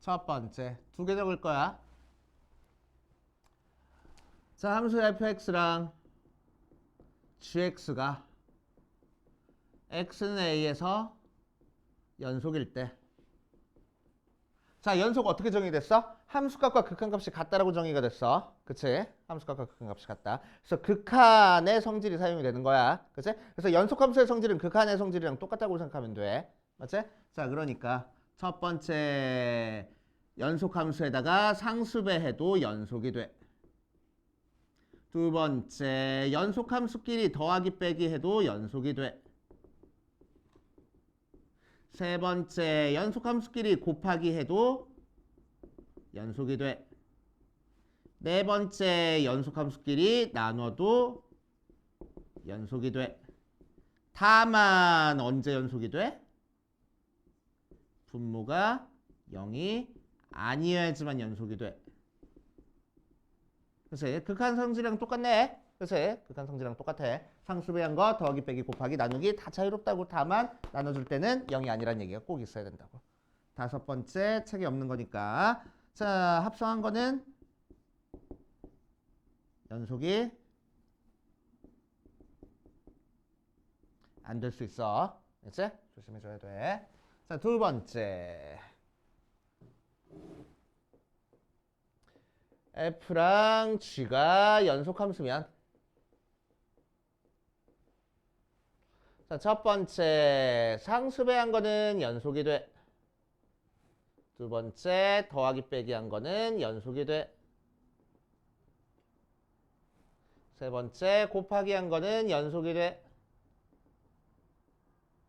첫 번째, 두 개 적을 거야. 자, 함수 fx랑 gx가 x는 a에서 연속일 때. 자, 연속 어떻게 정의됐어? 함수값과 극한값이 같다라고 정의가 됐어. 그치? 함수값과 극한값이 같다. 그래서 극한의 성질이 사용이 되는 거야. 그치? 그래서 연속함수의 성질은 극한의 성질이랑 똑같다고 생각하면 돼. 맞지? 자, 그러니까 첫 번째 연속함수에다가 상수배해도 연속이 돼. 두 번째 연속함수끼리 더하기 빼기 해도 연속이 돼. 세 번째 연속함수끼리 곱하기 해도 연속이 돼. 네 번째 연속함수끼리 나눠도 연속이 돼. 다만 언제 연속이 돼? 분모가 0이 아니어야지만 연속이 돼. 그래서 극한 성질이랑 똑같네. 그래서 극한 성질이랑 똑같아. 상수배한 거 더하기 빼기 곱하기 나누기 다 자유롭다고. 다만 나눠줄 때는 0이 아니란 얘기가 꼭 있어야 된다고. 다섯 번째 책에 없는 거니까. 자, 합성한 거는 연속이 안 될 수 있어. 알겠지? 조심해줘야 돼. 자, 두 번째. F랑 G가 연속함수면. 자, 첫 번째 상수배한 거는 연속이 돼. 두 번째 더하기 빼기 한 거는 연속이 돼. 세 번째 곱하기 한 거는 연속이 돼.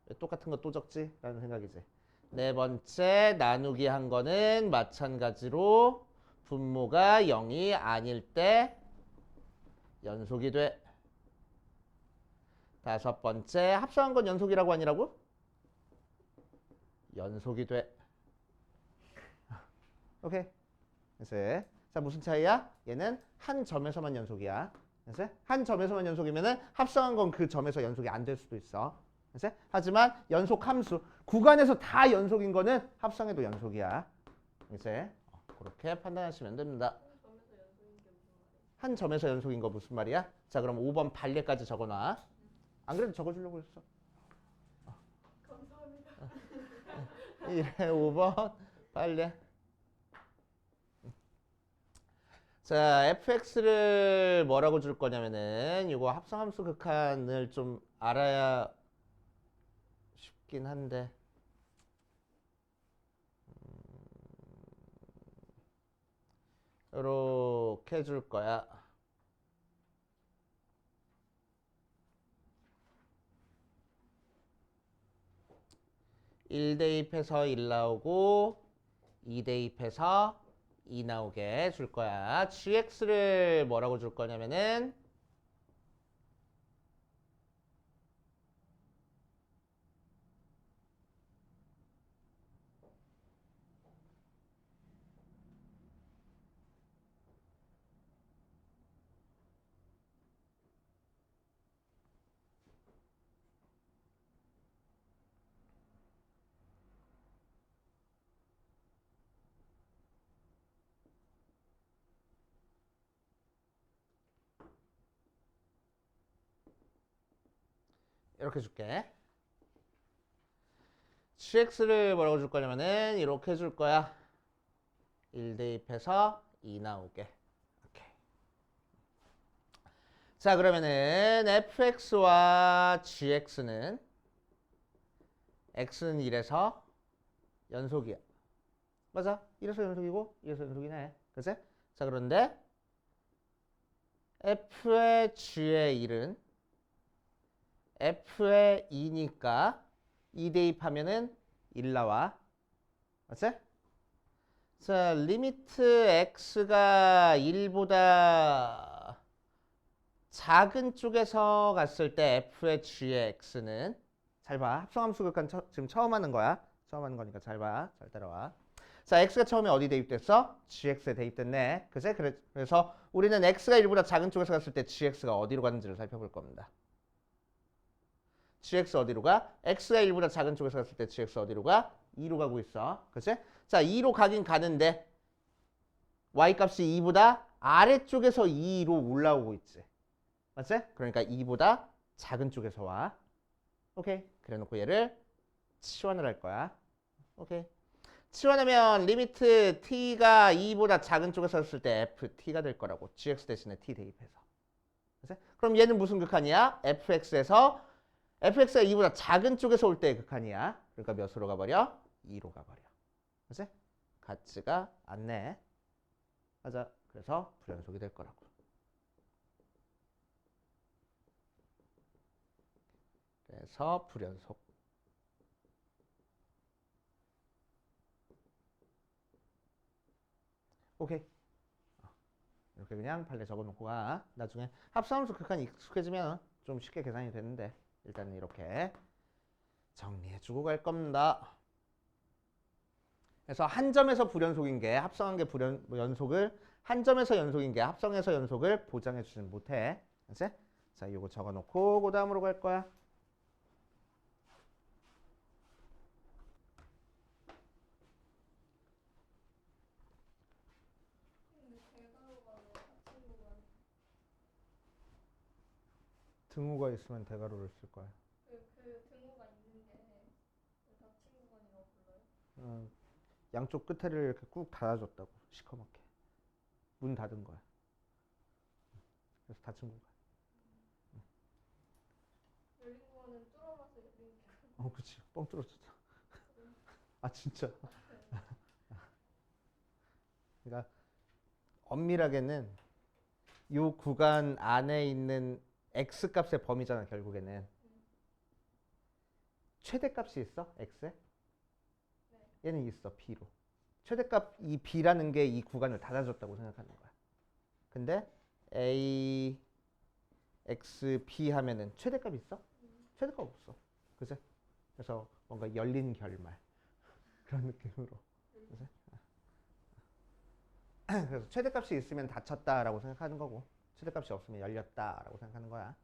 왜 똑같은 거 또 적지? 라는 생각이지. 네 번째 나누기 한 거는 마찬가지로 분모가 0이 아닐 때 연속이 돼. 다섯 번째 합성한 건 연속이라고 아니라고? 연속이 돼. 오케이. 그래서 자, 무슨 차이야? 얘는 한 점에서만 연속이야. 그래서 한 점에서만 연속이면은 합성한 건 그 점에서 연속이 안 될 수도 있어. 그래서 하지만 연속 함수 구간에서 다 연속인 거는 합성해도 연속이야. 그래서 그렇게 판단하시면 됩니다. 한 점에서 연속인 거 무슨 말이야? 자, 그럼 5번 발례까지 적어놔. 안 그래도 적어주려고 했어. 감사합니다. 1에 5번 발례. 자, fx를 뭐라고 줄 거냐면은 이거 합성함수 극한을 좀 알아야 쉽긴 한데 이렇게 줄 거야. (1) 대입해서 1 나오고 2 대입해서 2 나오게 줄 거야. gx를 뭐라고 줄 거냐면은 이렇게 줄게. gx를 뭐라고 줄 거냐면은 이렇게 줄 거야. 1 대입해서 2 나오게. 오케이. 자, 그러면은 fx와 gx는 x는 1에서 연속이야. 맞아. 1에서 연속이고 1에서 연속이네. 그치? 자, 그런데 f의 g의 1은 f의 2니까 2 대입하면은 1 나와. 맞지? 자, 리미트 x가 1보다 작은 쪽에서 갔을 때 f의 g의 x는 잘 봐. 합성함수 극한 지금 처음 하는 거야. 처음 하는 거니까 잘 봐. 잘 따라와. 자, x가 처음에 어디 대입됐어? gx에 대입됐네. 그치? 그래서 우리는 x가 1보다 작은 쪽에서 갔을 때 gx가 어디로 가는지를 살펴볼 겁니다. gx 어디로 가? x가 1보다 작은 쪽에서 갔을 때 gx 어디로 가? 2로 가고 있어. 그치? 자, 2로 가긴 가는데 y값이 2보다 아래쪽에서 2로 올라오고 있지. 맞지? 그러니까 2보다 작은 쪽에서 와. 오케이. 그래 놓고 얘를 치환을 할 거야. 오케이. 치환하면 리미트 t가 2보다 작은 쪽에서 했을 때 ft가 될 거라고. gx 대신에 t 대입해서. 그치? 그럼 얘는 무슨 극한이야? fx에서 fx가 2보다 작은 쪽에서 올 때의 극한이야. 그러니까 몇으로 가버려? 2로 가버려. 그치? 같지가 않네. 맞아. 그래서 불연속이 될 거라고. 그래서 불연속. 오케이. 이렇게 그냥 판례 적어놓고 가. 나중에 합성함수 극한이 익숙해지면 좀 쉽게 계산이 되는데 일단은 이렇게 정리해주고 갈 겁니다. 그래서 한 점에서 불연속인 게 합성한 게 연속을 한 점에서 연속인 게 합성해서 연속을 보장해주진 못해. 그치? 자, 이거 적어놓고 그 다음으로 갈 거야. 근데 대가로가 왜 닫힌 구간? 등호가 있으면 대가로를 쓸 거야. 그 등호가 있는데 왜 닫힌 구간이라고 불러요? 양쪽 끝에를 이렇게 꾹 닫아줬다고. 시커멓게. 문 닫은 거야. 그래서 닫힌 거야. 열린 구간은 뚫어봐서 열린 게. 그치. 뻥 뚫어졌다. 아, 진짜. 그러니까 엄밀하게는 이 구간 안에 있는 x 값의 범위잖아, 결국에는. 최대값이 있어? x에? 얘는 있어, b로. 최대값 이 b라는 게 이 구간을 닫아줬다고 생각하는 거야. 근데 a, x, b 하면은 최대값 있어? 최대값 없어. 그치? 그래서 뭔가 열린 결말. 그런 느낌으로. 그치? 그래서 최대값이 있으면 닫혔다라고 생각하는 거고 최대값이 없으면 열렸다라고 생각하는 거야.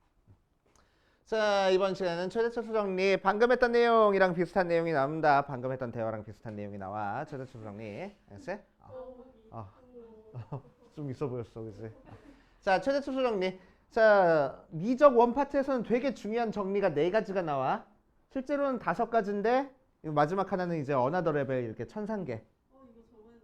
자, 이번 시간에는 최대차수 정리. 방금 했던 내용이랑 비슷한 내용이 나옵니다. 방금 했던 대화랑 비슷한 내용이 나와. 최대차수 정리. 알았지? 좀 있어 보였어, 그치? 자, 최대차수 정리. 자, 미적 원파트에서는 되게 중요한 정리가 4가지가 나와. 실제로는 5가지인데 마지막 하나는 이제 어나더 레벨 이렇게 천상계.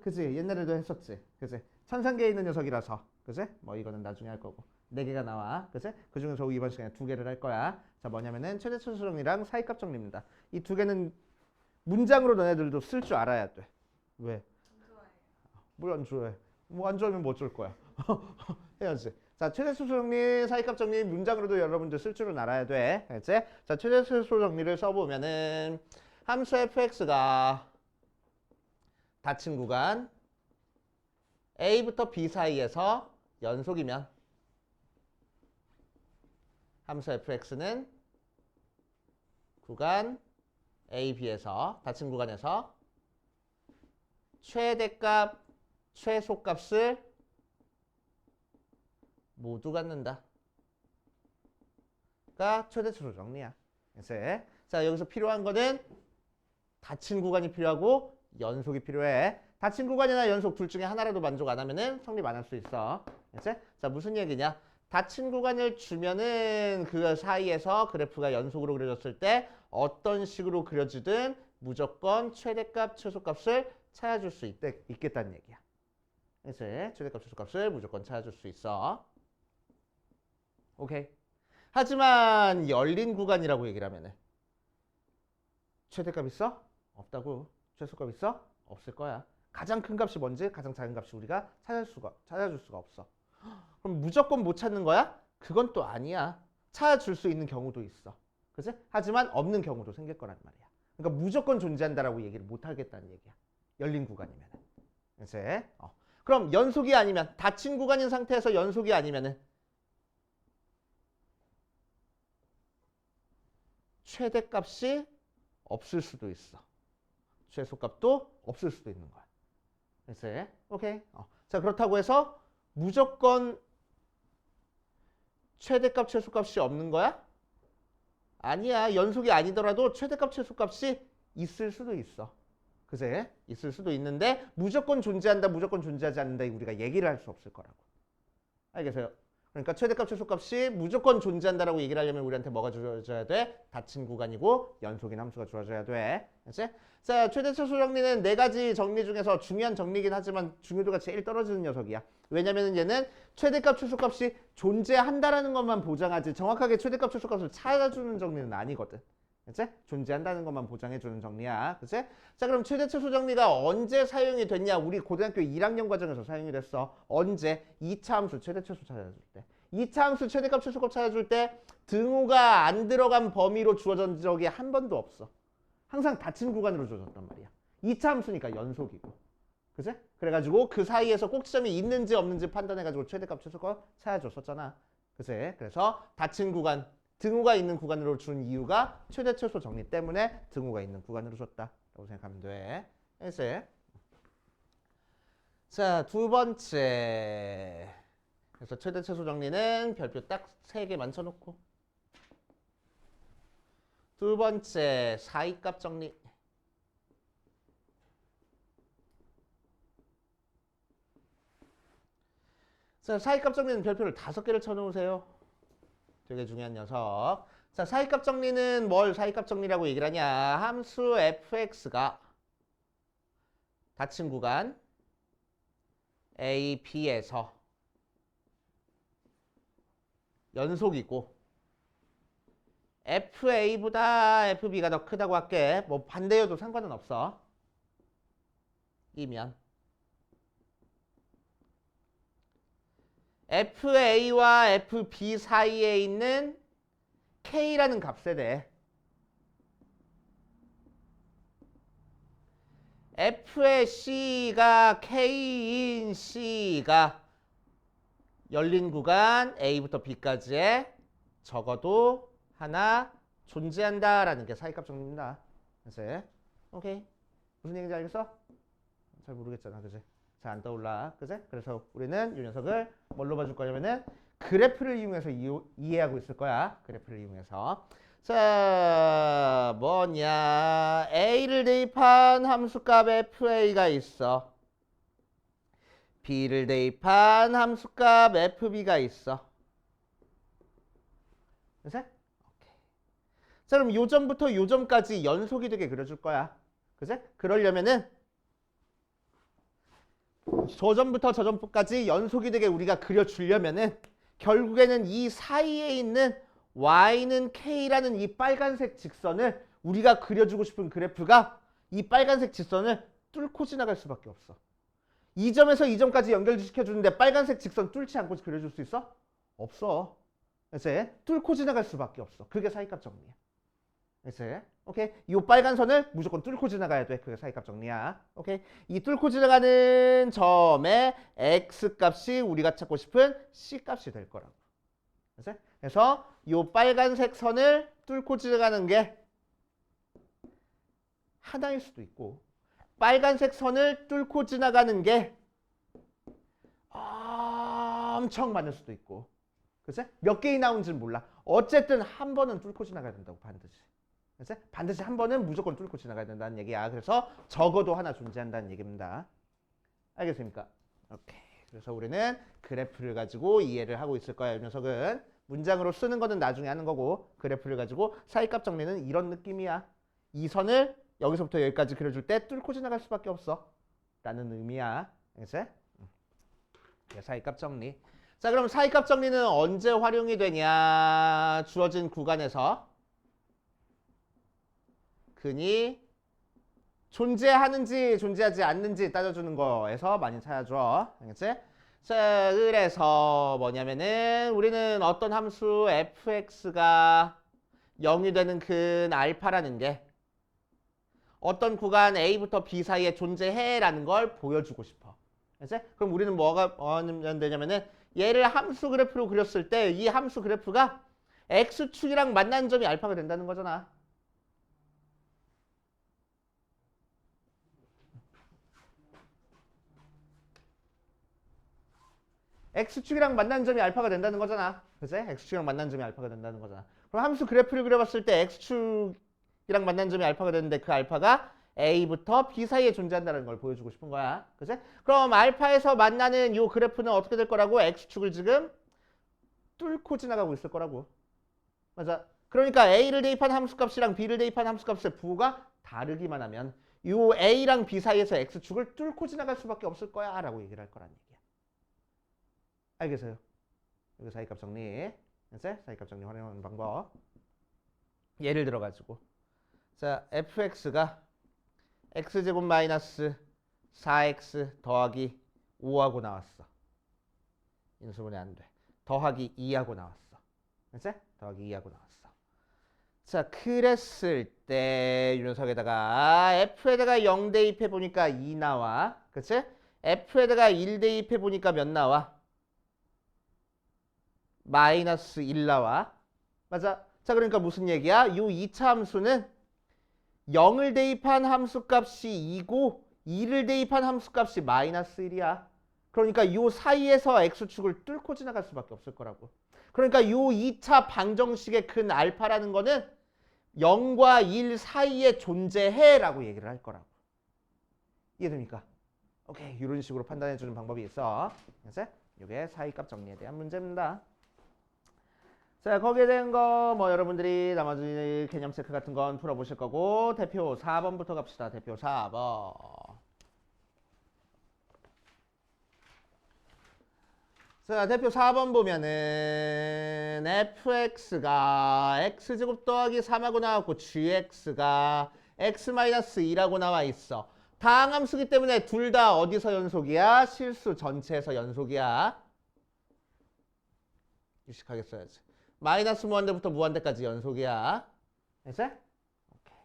그치? 옛날에도 했었지. 그치? 천상계에 있는 녀석이라서. 그치? 뭐 이거는 나중에 할 거고. 4개가 나와. 그치? 그 중에서 이번 시간에 2개를 할 거야. 자, 뭐냐면은 최대차수 정리랑 사이값 정리입니다. 이 2개는 문장으로 너네들도 쓸 줄 알아야 돼. 왜? 안 좋아해요. 뭘 안 좋아해? 뭐 안 좋아하면 뭐 어쩔 거야? 해야지. 자, 최대차수 정리, 사이값 정리 문장으로도 여러분들 쓸 줄은 알아야 돼. 알지? 자, 최대차수 정리를 써보면은 함수 fx가 닫힌 구간 A부터 B 사이에서 연속이면 함수 fx는 구간 A, B에서 닫힌 구간에서 최대값, 최소값을 모두 갖는다. 가 최대차수 정리야. 이제 자, 여기서 필요한 거는 닫힌 구간이 필요하고 연속이 필요해. 닫힌 구간이나 연속 둘 중에 하나라도 만족 안 하면은 성립 안 할 수 있어. 이제 자, 무슨 얘기냐? 닫힌 구간을 주면은 그 사이에서 그래프가 연속으로 그려졌을 때 어떤 식으로 그려지든 무조건 최대값, 최소값을 찾아줄 수 있겠다는 얘기야. 이제 최대값, 최소값을 무조건 찾아줄 수 있어. 오케이. 하지만 열린 구간이라고 얘기를 하면은 최대값 있어? 없다고. 최소값 있어? 없을 거야. 가장 큰 값이 뭔지 가장 작은 값이 우리가 찾아줄 수가 없어. 그럼 무조건 못 찾는 거야? 그건 또 아니야. 찾아줄 수 있는 경우도 있어. 그치? 하지만 없는 경우도 생길 거란 말이야. 그러니까 무조건 존재한다라고 얘기를 못 하겠다는 얘기야. 열린 구간이면. 이제 그럼 연속이 아니면 닫힌 구간인 상태에서 연속이 아니면은 최대값이 없을 수도 있어. 최소값도 없을 수도 있는 거야. 이제 오케이. 자, 그렇다고 해서 무조건 최대값, 최소값이 없는 거야? 아니야. 연속이 아니더라도 최대값, 최소값이 있을 수도 있어. 그제? 있을 수도 있는데 무조건 존재한다, 무조건 존재하지 않는다 우리가 얘기를 할 수 없을 거라고. 알겠어요? 그러니까 최대값 최소값이 무조건 존재한다라고 얘기를 하려면 우리한테 뭐가 주어져야 돼? 닫힌 구간이고 연속인 함수가 주어져야 돼. 알지? 자, 최대 최소 정리는 네 가지 정리 중에서 중요한 정리긴 하지만 중요도가 제일 떨어지는 녀석이야. 왜냐면은 얘는 최대값 최소값이 존재한다라는 것만 보장하지 정확하게 최대값 최소값을 찾아주는 정리는 아니거든. 그치? 존재한다는 것만 보장해주는 정리야. 그치? 자, 그럼 최대 최소 정리가 언제 사용이 됐냐? 우리 고등학교 1학년 과정에서 사용이 됐어. 언제? 2차 함수 최대 최소 찾아줄 때. 2차 함수 최대값 최소값 찾아줄 때 등호가 안 들어간 범위로 주어진 적이 한 번도 없어. 항상 닫힌 구간으로 주어졌단 말이야. 2차 함수니까 연속이고. 그치? 그래가지고 그 사이에서 꼭지점이 있는지 없는지 판단해가지고 최대값 최소값 찾아줬었잖아. 그치? 그래서 닫힌 구간 등호가 있는 구간으로 준 이유가 최대 최소 정리 때문에 등호가 있는 구간으로 줬다라고 생각하면 돼. 알지? 자, 두 번째. 그래서 최대 최소 정리는 별표 딱 3개만 쳐놓고. 두 번째, 사이값 정리. 자, 사이값 정리는 별표를 5개를 쳐놓으세요. 되게 중요한 녀석. 자, 사이값 정리는 뭘 사이값 정리라고 얘기를 하냐? 함수 fx가 닫힌 구간 a, b에서 연속이고 fa보다 fb가 더 크다고 할게. 뭐 반대여도 상관은 없어. 이면 fa와 fb 사이에 있는 k라는 값에 대해 f의 c가 k인 c가 열린 구간 a부터 b까지에 적어도 하나 존재한다라는 게 사이값 정리입니다. 그치? 오케이. 무슨 얘기인지 알겠어? 잘 모르겠잖아. 그치? 잘 안 떠올라. 그치? 그래서 우리는 이 녀석을 뭘로 봐줄 거냐면은 그래프를 이용해서 이해하고 있을 거야. 그래프를 이용해서. 자, 뭐냐. A를 대입한 함수값 FA가 있어. B를 대입한 함수값 FB가 있어. 그치? 오케이. 자, 그럼 요점부터 요점까지 연속이 되게 그려줄 거야. 그치? 그러려면은 저점부터 저점까지 연속이 되게 우리가 그려주려면은 결국에는 이 사이에 있는 y는 k라는 이 빨간색 직선을 우리가 그려주고 싶은 그래프가 이 빨간색 직선을 뚫고 지나갈 수밖에 없어. 이 점에서 이 점까지 연결시켜주는데 빨간색 직선 뚫지 않고 그려줄 수 있어? 없어. 그래서 뚫고 지나갈 수밖에 없어. 그게 사이값 정리야. 그래서 오케이. 이 빨간 선을 무조건 뚫고 지나가야 돼. 그게 사이값 정리야. 오케이. 이 뚫고 지나가는 점의 x 값이 우리가 찾고 싶은 c 값이 될 거라고. 그래서 이 빨간색 선을 뚫고 지나가는 게 하나일 수도 있고 빨간색 선을 뚫고 지나가는 게 엄청 많을 수도 있고 그치? 몇 개이 나온지는 몰라. 어쨌든 한 번은 뚫고 지나가야 된다고 반드시. 그치? 반드시 한 번은 무조건 뚫고 지나가야 된다는 얘기야. 그래서 적어도 하나 존재한다는 얘기입니다. 알겠습니까? 오케이. 그래서 우리는 그래프를 가지고 이해를 하고 있을 거야. 이 녀석은. 문장으로 쓰는 거는 나중에 하는 거고 그래프를 가지고 사이값 정리는 이런 느낌이야. 이 선을 여기서부터 여기까지 그려줄 때 뚫고 지나갈 수밖에 없어. 라는 의미야. 알겠지? 사이값 정리. 자, 그럼 사이값 정리는 언제 활용이 되냐? 주어진 구간에서 근이 존재하는지 존재하지 않는지 따져주는 거에서 많이 찾아줘. 알겠지? 자, 그래서 뭐냐면은 우리는 어떤 함수 fx가 0이 되는 근 알파라는 게 어떤 구간 a부터 b 사이에 존재해라는 걸 보여주고 싶어. 알겠지? 그럼 우리는 뭐가 하면 되냐면은 얘를 함수 그래프로 그렸을 때 이 함수 그래프가 x축이랑 만나는 점이 알파가 된다는 거잖아. x축이랑 만나는 점이 알파가 된다는 거잖아. 그치? x축이랑 만나는 점이 알파가 된다는 거잖아. 그럼 함수 그래프를 그려봤을 때 x축이랑 만나는 점이 알파가 되는데 그 알파가 a부터 b 사이에 존재한다는 걸 보여주고 싶은 거야. 그치? 그럼 알파에서 만나는 이 그래프는 어떻게 될 거라고? x축을 지금 뚫고 지나가고 있을 거라고. 맞아. 그러니까 A를 대입한 함수값이랑 B를 대입한 함수값의 부호가 다르기만 하면 요 A랑 B 사이에서 X축을 뚫고 지나갈 수밖에 없을 거야 라고 얘기를 할 거란 얘기야. 알겠어요? 여기 사이값 정리. 이제 사이값 정리 활용하는 방법. 예를 들어 가지고 자 fx가 x제곱 마이너스 4x 더하기 5하고 나왔어. 인수분해 안 돼. 더하기 2하고 나왔어. 이제 더하기 2하고 나왔어. 자 그랬을 때 이 녀석에다가 f에다가 0 대입해 보니까 2 나와. 그치? f에다가 1 대입해 보니까 몇 나와? 마이너스 1 나와. 맞아. 자 그러니까 무슨 얘기야? 요 2차 함수는 0을 대입한 함수값이 2고 2를 대입한 함수값이 마이너스 1이야. 그러니까 요 사이에서 x축을 뚫고 지나갈 수밖에 없을 거라고. 그러니까 요 2차 방정식의 근 알파라는 거는 0과 1 사이에 존재해 라고 얘기를 할 거라고. 이해됩니까? 오케이. 이런 식으로 판단해 주는 방법이 있어. 그래서 이게 사이값 정리에 대한 문제입니다. 자, 거기에 대한 거 뭐 여러분들이 나머지 개념 체크 같은 건 풀어보실 거고 대표 4번부터 갑시다. 대표 4번. 자, 대표 4번 보면은 fx가 x제곱 더하기 3하고 나왔고 gx가 x-2라고 나와 있어. 다항함수기 때문에 둘 다 어디서 연속이야? 실수 전체에서 연속이야. 유식하게 써야지. 마이너스 무한대부터 무한대까지 연속이야. 됐어? 오케이.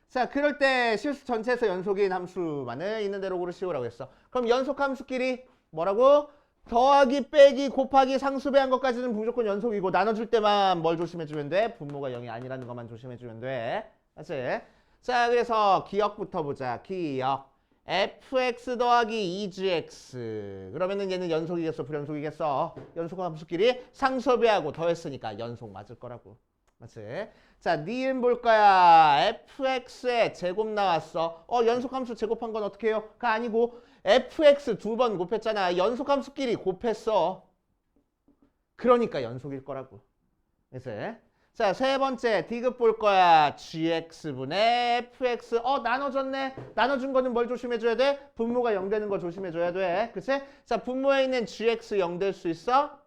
자, 그럴 때 실수 전체에서 연속인 함수만을 있는 대로 고르시오라고 했어. 그럼 연속 함수끼리 뭐라고? 더하기, 빼기, 곱하기, 상수배한 것까지는 무조건 연속이고 나눠줄 때만 뭘 조심해주면 돼? 분모가 0이 아니라는 것만 조심해주면 돼. 맞지? 자, 그래서 기억부터 보자. 기억. fx 더하기 2gx. 그러면은 얘는 연속이겠어? 불연속이겠어? 연속 함수끼리 상수배하고 더했으니까 연속 맞을 거라고. 맞지? 자, 니은 볼 거야. fx의 제곱 나왔어. 연속 함수 제곱한 건 어떻게 해요? 그 아니고 fx 두 번 곱했잖아. 연속 함수끼리 곱했어. 그러니까 연속일 거라고. 그래서 자, 세 번째 디귿 볼 거야. gx분의 fx. 나눠졌네. 나눠준 거는 뭘 조심해줘야 돼? 분모가 0 되는 거 조심해줘야 돼. 그치? 자, 분모에 있는 gx 0 될 수 있어?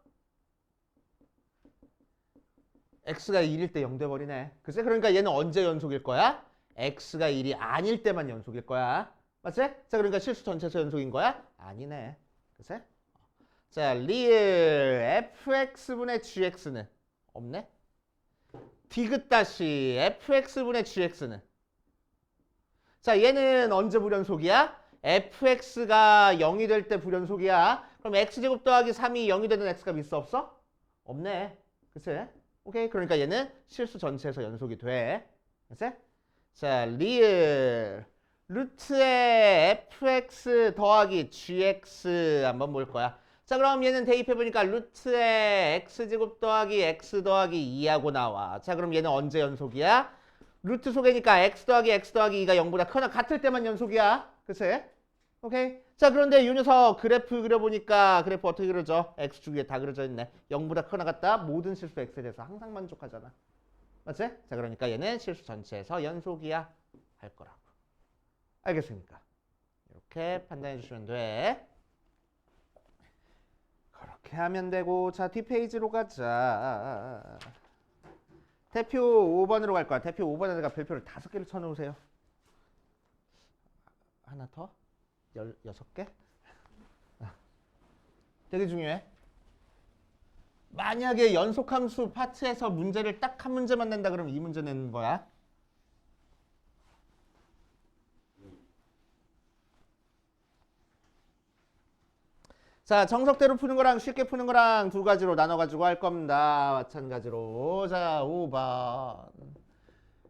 x가 1일 때 0 돼버리네. 그치? 그러니까 얘는 언제 연속일 거야? x가 1이 아닐 때만 연속일 거야. 맞지? 자, 그러니까 실수 전체에서 연속인 거야? 아니네. 그치? 자, 리을 fx분의 gx는 없네. 디귿 다시 fx분의 gx는 자, 얘는 언제 불연속이야? fx가 0이 될 때 불연속이야. 그럼 x제곱 더하기 3이 0이 되는 x값 있어 없어? 없네. 그치? 오케이. 그러니까 얘는 실수 전체에서 연속이 돼. 그치? 자, 리을 루트의 fx 더하기 gx 한번 볼 거야. 자, 그럼 얘는 대입해보니까 루트의 x제곱 더하기 x 더하기 2하고 나와. 자, 그럼 얘는 언제 연속이야? 루트 속이니까 x 더하기 2가 0보다 크거나 같을 때만 연속이야. 그치? 오케이. 자, 그런데 이 녀석 그래프 그려보니까 그래프 어떻게 그려져? x축 위에 다 그려져 있네. 0보다 크거나 같다? 모든 실수 x에 대해서 항상 만족하잖아. 맞지? 자, 그러니까 얘는 실수 전체에서 연속이야. 할 거라고. 알겠습니까? 이렇게 판단해 주시면 돼. 그렇게 하면 되고. 자, 뒷페이지로 가자. 대표 5번으로 갈 거야. 대표 5번에다가 별표를 5개를 쳐놓으세요. 하나 더? 16개? 되게 중요해. 만약에 연속함수 파트에서 문제를 딱 한 문제만 낸다 그러면 이 문제 내는 거야. 자, 정석대로 푸는 거랑 쉽게 푸는 거랑 두 가지로 나눠가지고 할 겁니다. 마찬가지로. 자, 5번.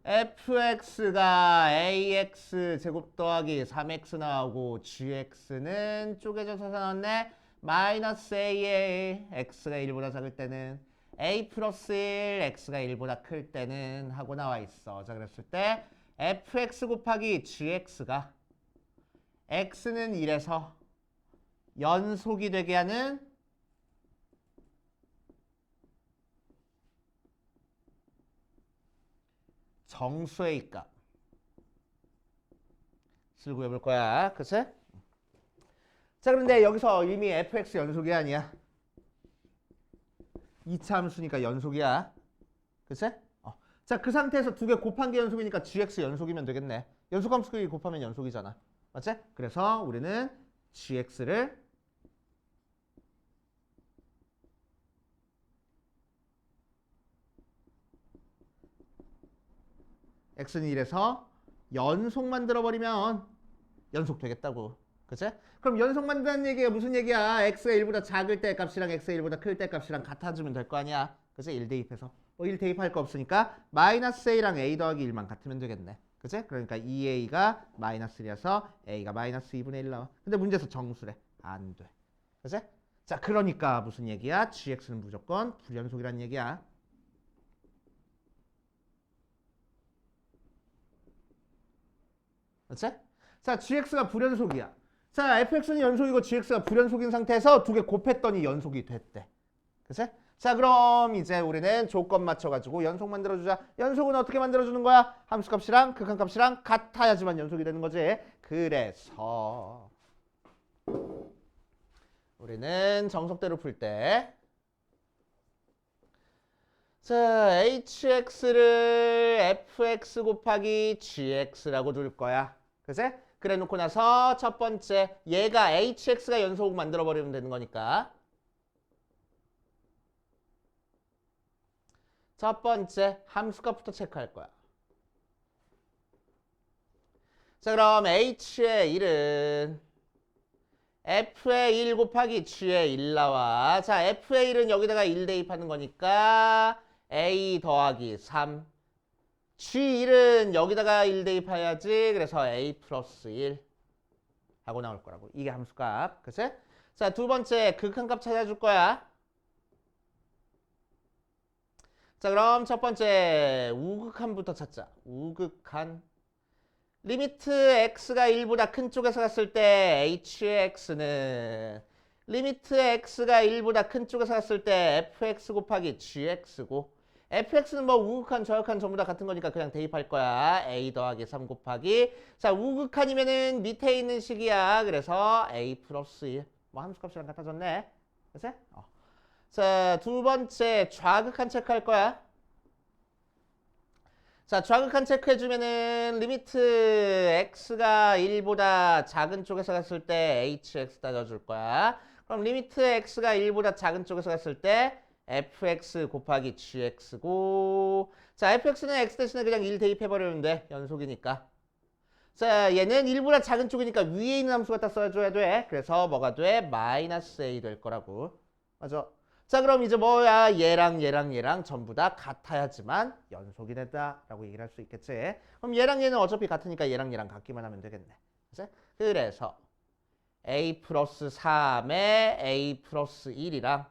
fx가 ax 제곱 더하기 3x 나오고 gx는 쪼개져서 나왔네. 마이너스 a에 x가 1보다 작을 때는 a 플러스 1 x가 1보다 클 때는 하고 나와 있어. 자, 그랬을 때 fx 곱하기 gx가 x는 1에서 연속이 되게 하는 정수의 값 을 구해볼 거야. 그치? 자, 그런데 여기서 이미 fx 연속이 아니야. 2차 함수니까 연속이야. 그치? 자, 그 상태에서 두 개 곱한 게 연속이니까 gx 연속이면 되겠네. 연속함수끼리 곱하면 연속이잖아. 맞지? 그래서 우리는 gx를 x는 1에서 연속 만들어버리면 연속 되겠다고. 그치? 그럼 연속 만든다는 얘기가 무슨 얘기야? x가 1보다 작을 때 값이랑 x가 1보다 클 때 값이랑 같아지면 될 거 아니야. 그치? 1 대입해서. 뭐 1 대입할 거 없으니까 마이너스 a랑 a 더하기 1만 같으면 되겠네. 그치? 그러니까 2a가 마이너스 1이어서 a가 마이너스 2분의 1 나와. 근데 문제에서 정수래. 안 돼. 그치? 자, 그러니까 무슨 얘기야? gx는 무조건 불연속이란 얘기야. 그치? 자, gx가 불연속이야. 자, fx는 연속이고 gx가 불연속인 상태에서 두 개 곱했더니 연속이 됐대. 그치? 자, 그럼 이제 우리는 조건 맞춰가지고 연속 만들어주자. 연속은 어떻게 만들어주는 거야? 함수값이랑 극한값이랑 같아야지만 연속이 되는 거지. 그래서 우리는 정석대로 풀 때 자, hx를 fx 곱하기 gx라고 둘 거야. 그치? 그래 놓고 나서 첫 번째 얘가 hx가 연속 만들어 버리면 되는 거니까 첫 번째 함수값부터 체크할 거야. 자, 그럼 h의 1은 f의 1 곱하기 g의 1 나와. 자, f의 1은 여기다가 1 대입하는 거니까 a 더하기 3. G1은 여기다가 1 대입해야지. 그래서 A 플러스 1 하고 나올 거라고. 이게 함수값. 그치? 자, 두 번째 극한값 찾아줄 거야. 자, 그럼 첫 번째 우극한부터 찾자. 우극한. 리미트 x가 1보다 큰 쪽에서 갔을 때 hx는 리미트 x가 1보다 큰 쪽에서 갔을 때 fx 곱하기 gx고 fx는 뭐 우극한 저극한 전부 다 같은 거니까 그냥 대입할 거야. a 더하기 3 곱하기 자, 우극한이면은 밑에 있는 식이야. 그래서 a 플러스 1 뭐 함수값이랑 같아졌네. 그치? 자, 두 번째 좌극한 체크할 거야. 자, 좌극한 체크해주면은 리미트 x가 1보다 작은 쪽에서 갔을 때 hx 따져줄 거야. 그럼 리미트 x가 1보다 작은 쪽에서 갔을 때 fx 곱하기 gx고 자, fx는 x 대신에 그냥 1 대입해버리는데 연속이니까 자, 얘는 1보다 작은 쪽이니까 위에 있는 함수 갖다 써줘야 돼. 그래서 뭐가 돼? 마이너스 a 될 거라고. 맞아. 자, 그럼 이제 뭐야? 얘랑 전부 다 같아야지만 연속이 된다라고 얘기를 할 수 있겠지. 그럼 얘랑 얘는 어차피 같으니까 얘랑 같기만 하면 되겠네. 그래서 a 플러스 3에 a 플러스 1이랑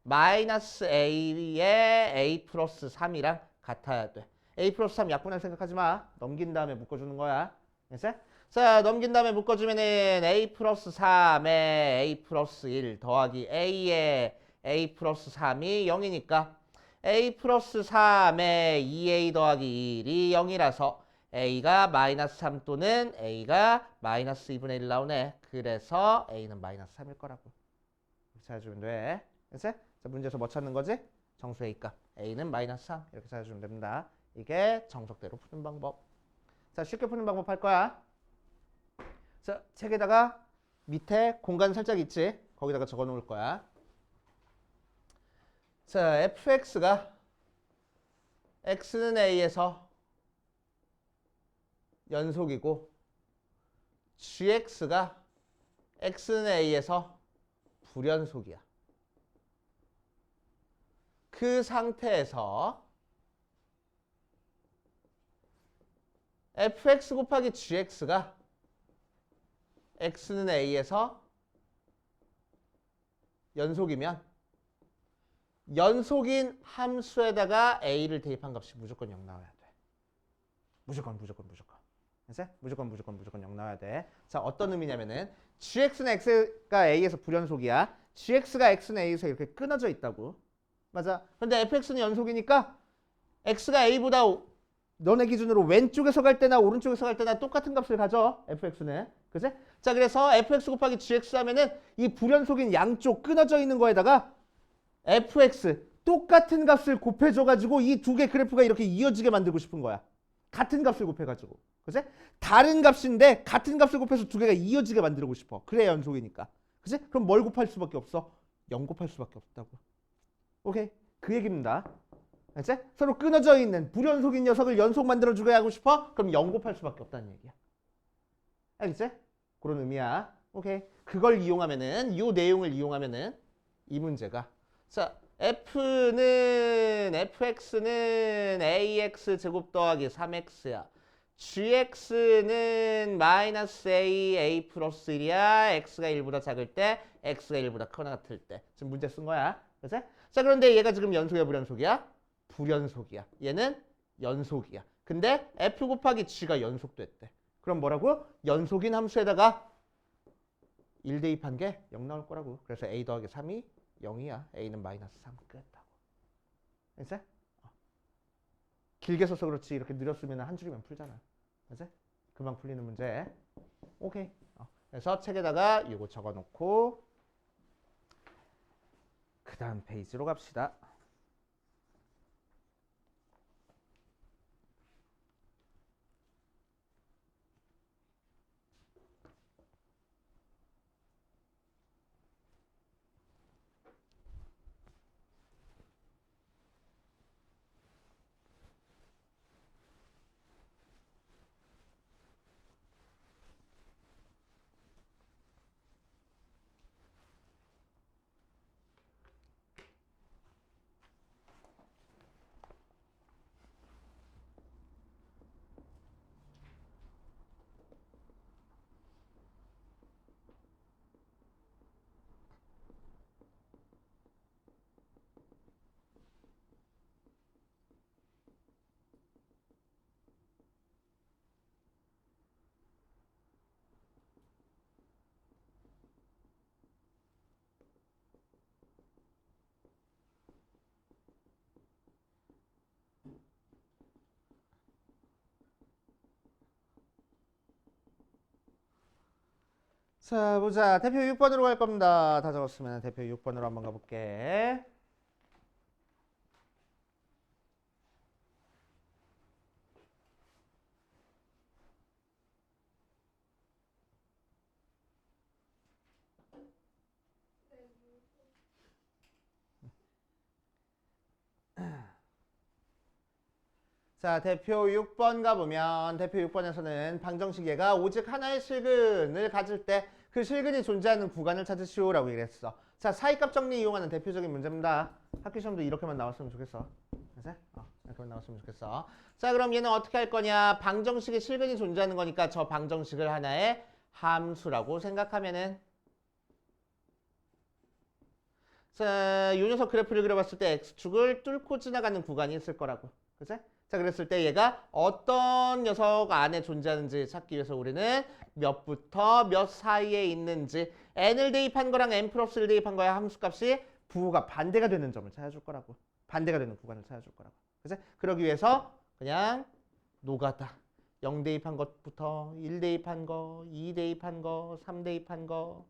마이너스 a에 a 플러스 3이랑 같아야 돼. a 플러스 3 약분할 생각하지 마. 넘긴 다음에 묶어주는 거야. 됐어? 자, 넘긴 다음에 묶어주면은 a 플러스 3에 a 플러스 1 더하기 a에 a 플러스 3이 0이니까 a 플러스 3에 2a 더하기 1이 0이라서 a가 마이너스 3 또는 a가 마이너스 2분의 1 나오네. 그래서 a는 마이너스 3일 거라고. 이렇게 찾아주면 돼. 됐어? 자, 문제에서 뭐 찾는 거지? 정수 a값. a는 마이너스 3 이렇게 찾아주면 됩니다. 이게 정석대로 푸는 방법. 자, 쉽게 푸는 방법 할 거야. 자, 책에다가 밑에 공간 살짝 있지? 거기다가 적어 놓을 거야. 자, fx가 x는 a에서 연속이고 gx가 x는 a에서 불연속이야. 그 상태에서 fx 곱하기 gx가 x는 a에서 연속이면 연속인 함수에다가 a를 대입한 값이 무조건 0 나와야 돼. 무조건. 그래서 무조건 0 나와야 돼. 자, 어떤 의미냐면은 gx는 x가 a에서 불연속이야. gx가 x는 a에서 이렇게 끊어져 있다고. 맞아. 근데 fx는 연속이니까 x가 a보다 너네 기준으로 왼쪽에서 갈 때나 오른쪽에서 갈 때나 똑같은 값을 가져. fx는. 그치? 자, 그래서 fx 곱하기 gx 하면은 이 불연속인 양쪽 끊어져 있는 거에다가 fx 똑같은 값을 곱해줘가지고 이 두 개 그래프가 이렇게 이어지게 만들고 싶은 거야. 같은 값을 곱해가지고. 그치? 다른 값인데 같은 값을 곱해서 두 개가 이어지게 만들고 싶어. 그래야 연속이니까. 그치? 그럼 뭘 곱할 수밖에 없어? 0 곱할 수밖에 없다고. 오케이? 그 얘기입니다. 알지? 서로 끊어져 있는 불연속인 녀석을 연속 만들어주게 하고 싶어? 그럼 0 곱할 수밖에 없다는 얘기야. 알겠지? 그런 의미야. 오케이. 그걸 이용하면은, 이 내용을 이용하면은 이 문제가, 자, fx는 ax 제곱 더하기 3x야. gx는 마이너스 a 플러스 1이야. x가 1보다 작을 때, x가 1보다 크거나 같을 때. 지금 문제 쓴 거야. 그치? 자, 그런데 얘가 지금 연속이야, 불연속이야? 불연속이야. 얘는 연속이야. 근데 f 곱하기 g가 연속됐대. 그럼 뭐라고? 연속인 함수에다가 1 대입한 게 0 나올 거라고. 그래서 a 더하기 3이 0이야. a는 마이너스 3 끝다고. 알겠지? 길게 써서 그렇지 이렇게 느렸으면 한 줄이면 풀잖아. 알겠지? 금방 풀리는 문제. 오케이. 그래서 책에다가 이거 적어놓고 그 다음 페이지로 갑시다. 자, 보자. 대표 6번으로 갈 겁니다. 다 적었으면 대표 6번으로 한번 가볼게. 자, 대표 6번 가보면 대표 6번에서는 방정식 얘가 오직 하나의 실근을 가질 때 그 실근이 존재하는 구간을 찾으시오라고 얘기했어. 자, 사이값 정리 이용하는 대표적인 문제입니다. 학기 시험도 이렇게만 나왔으면 좋겠어. 그래서 이렇게만 나왔으면 좋겠어. 자, 그럼 얘는 어떻게 할 거냐? 방정식에 실근이 존재하는 거니까 저 방정식을 하나의 함수라고 생각하면은, 자, 이 녀석 그래프를 그려봤을 때 x축을 뚫고 지나가는 구간이 있을 거라고. 그치? 자, 그랬을 때 얘가 어떤 녀석 안에 존재하는지 찾기 위해서 우리는 몇부터 몇 사이에 있는지 n을 대입한 거랑 n 플러스 1 대입한 거야 함수값이 부호가 반대가 되는 점을 찾아줄 거라고. 반대가 되는 구간을 찾아줄 거라고. 그치? 그러기 위해서 그냥 노가다. 0 대입한 것부터 1 대입한 거, 2 대입한 거, 3 대입한 거,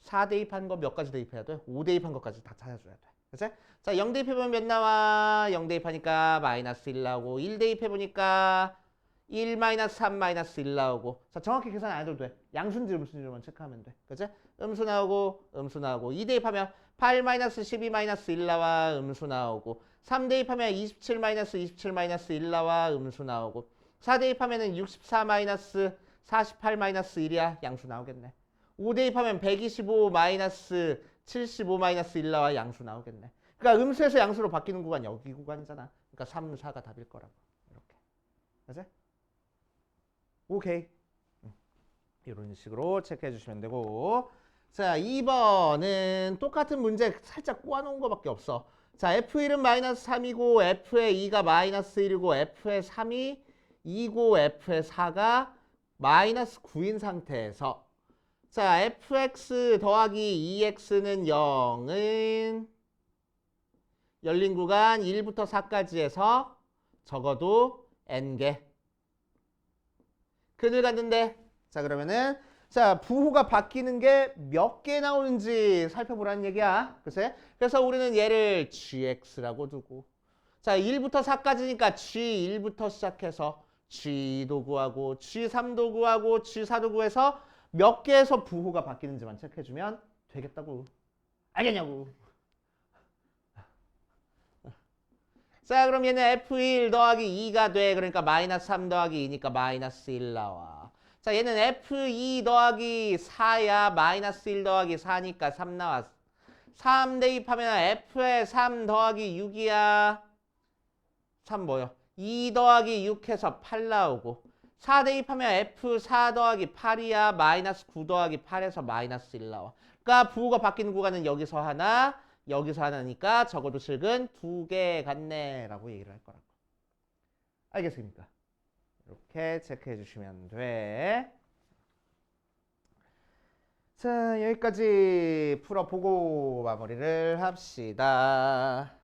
4 대입한 거 몇 가지 대입해야 돼? 5 대입한 것까지 다 찾아줘야 돼. 그치? 자, 0 대입해보면 몇 나와? 0 대입하니까 마이너스 1 나오고 1 대입해보니까 1 마이너스 3 마이너스 1 나오고. 자, 정확히 계산 안 해도 돼. 양수인지 음수인지만 체크하면 돼. 그치? 음수 나오고 2 대입하면 8 마이너스 12 마이너스 1 나와 음수 나오고 3 대입하면 27 마이너스 27 마이너스 1 나와 음수 나오고 4 대입하면 64 마이너스 48 마이너스 1이야 양수 나오겠네. 5 대입하면 125 마이너스 75 마이너스 1 나와 양수 나오겠네. 그러니까 음수에서 양수로 바뀌는 구간 여기 구간이잖아. 그러니까 3, 4가 답일 거라고. 이렇게. 맞지? 오케이. 이런 식으로 체크해 주시면 되고. 자, 2번은 똑같은 문제 살짝 꼬아놓은 거밖에 없어. 자, F1은 마이너스 3이고 F의 2가 마이너스 1이고 F의 3이 2고 F의 4가 마이너스 9인 상태에서 자, fx 더하기 2x는 0은 열린 구간 1부터 4까지 해서 적어도 n개. 근을 갖는데 자 그러면은 자 부호가 바뀌는 게 몇 개 나오는지 살펴보라는 얘기야. 글쎄. 그래서 우리는 얘를 gx라고 두고 자 1부터 4까지니까 g1부터 시작해서 g2도 구하고 g3도 구하고 g4도 구해서 몇 개에서 부호가 바뀌는지만 체크해주면 되겠다고. 알겠냐고. 자 그럼 얘는 f1 더하기 2가 돼. 그러니까 마이너스 3 더하기 2니까 마이너스 1 나와. 자 얘는 f2 더하기 4야. 마이너스 1 더하기 4니까 3 나왔어. 3 대입하면 f에 3 더하기 6이야. 3 뭐요? 2 더하기 6 해서 8 나오고 4 대입하면 f4 더하기 8이야. 마이너스 9 더하기 8에서 마이너스 1 나와. 그러니까 부호가 바뀌는 구간은 여기서 하나 여기서 하나니까 적어도 식은 2개 같네 라고 얘기를 할 거라고. 알겠습니까? 이렇게 체크해 주시면 돼. 자 여기까지 풀어보고 마무리를 합시다.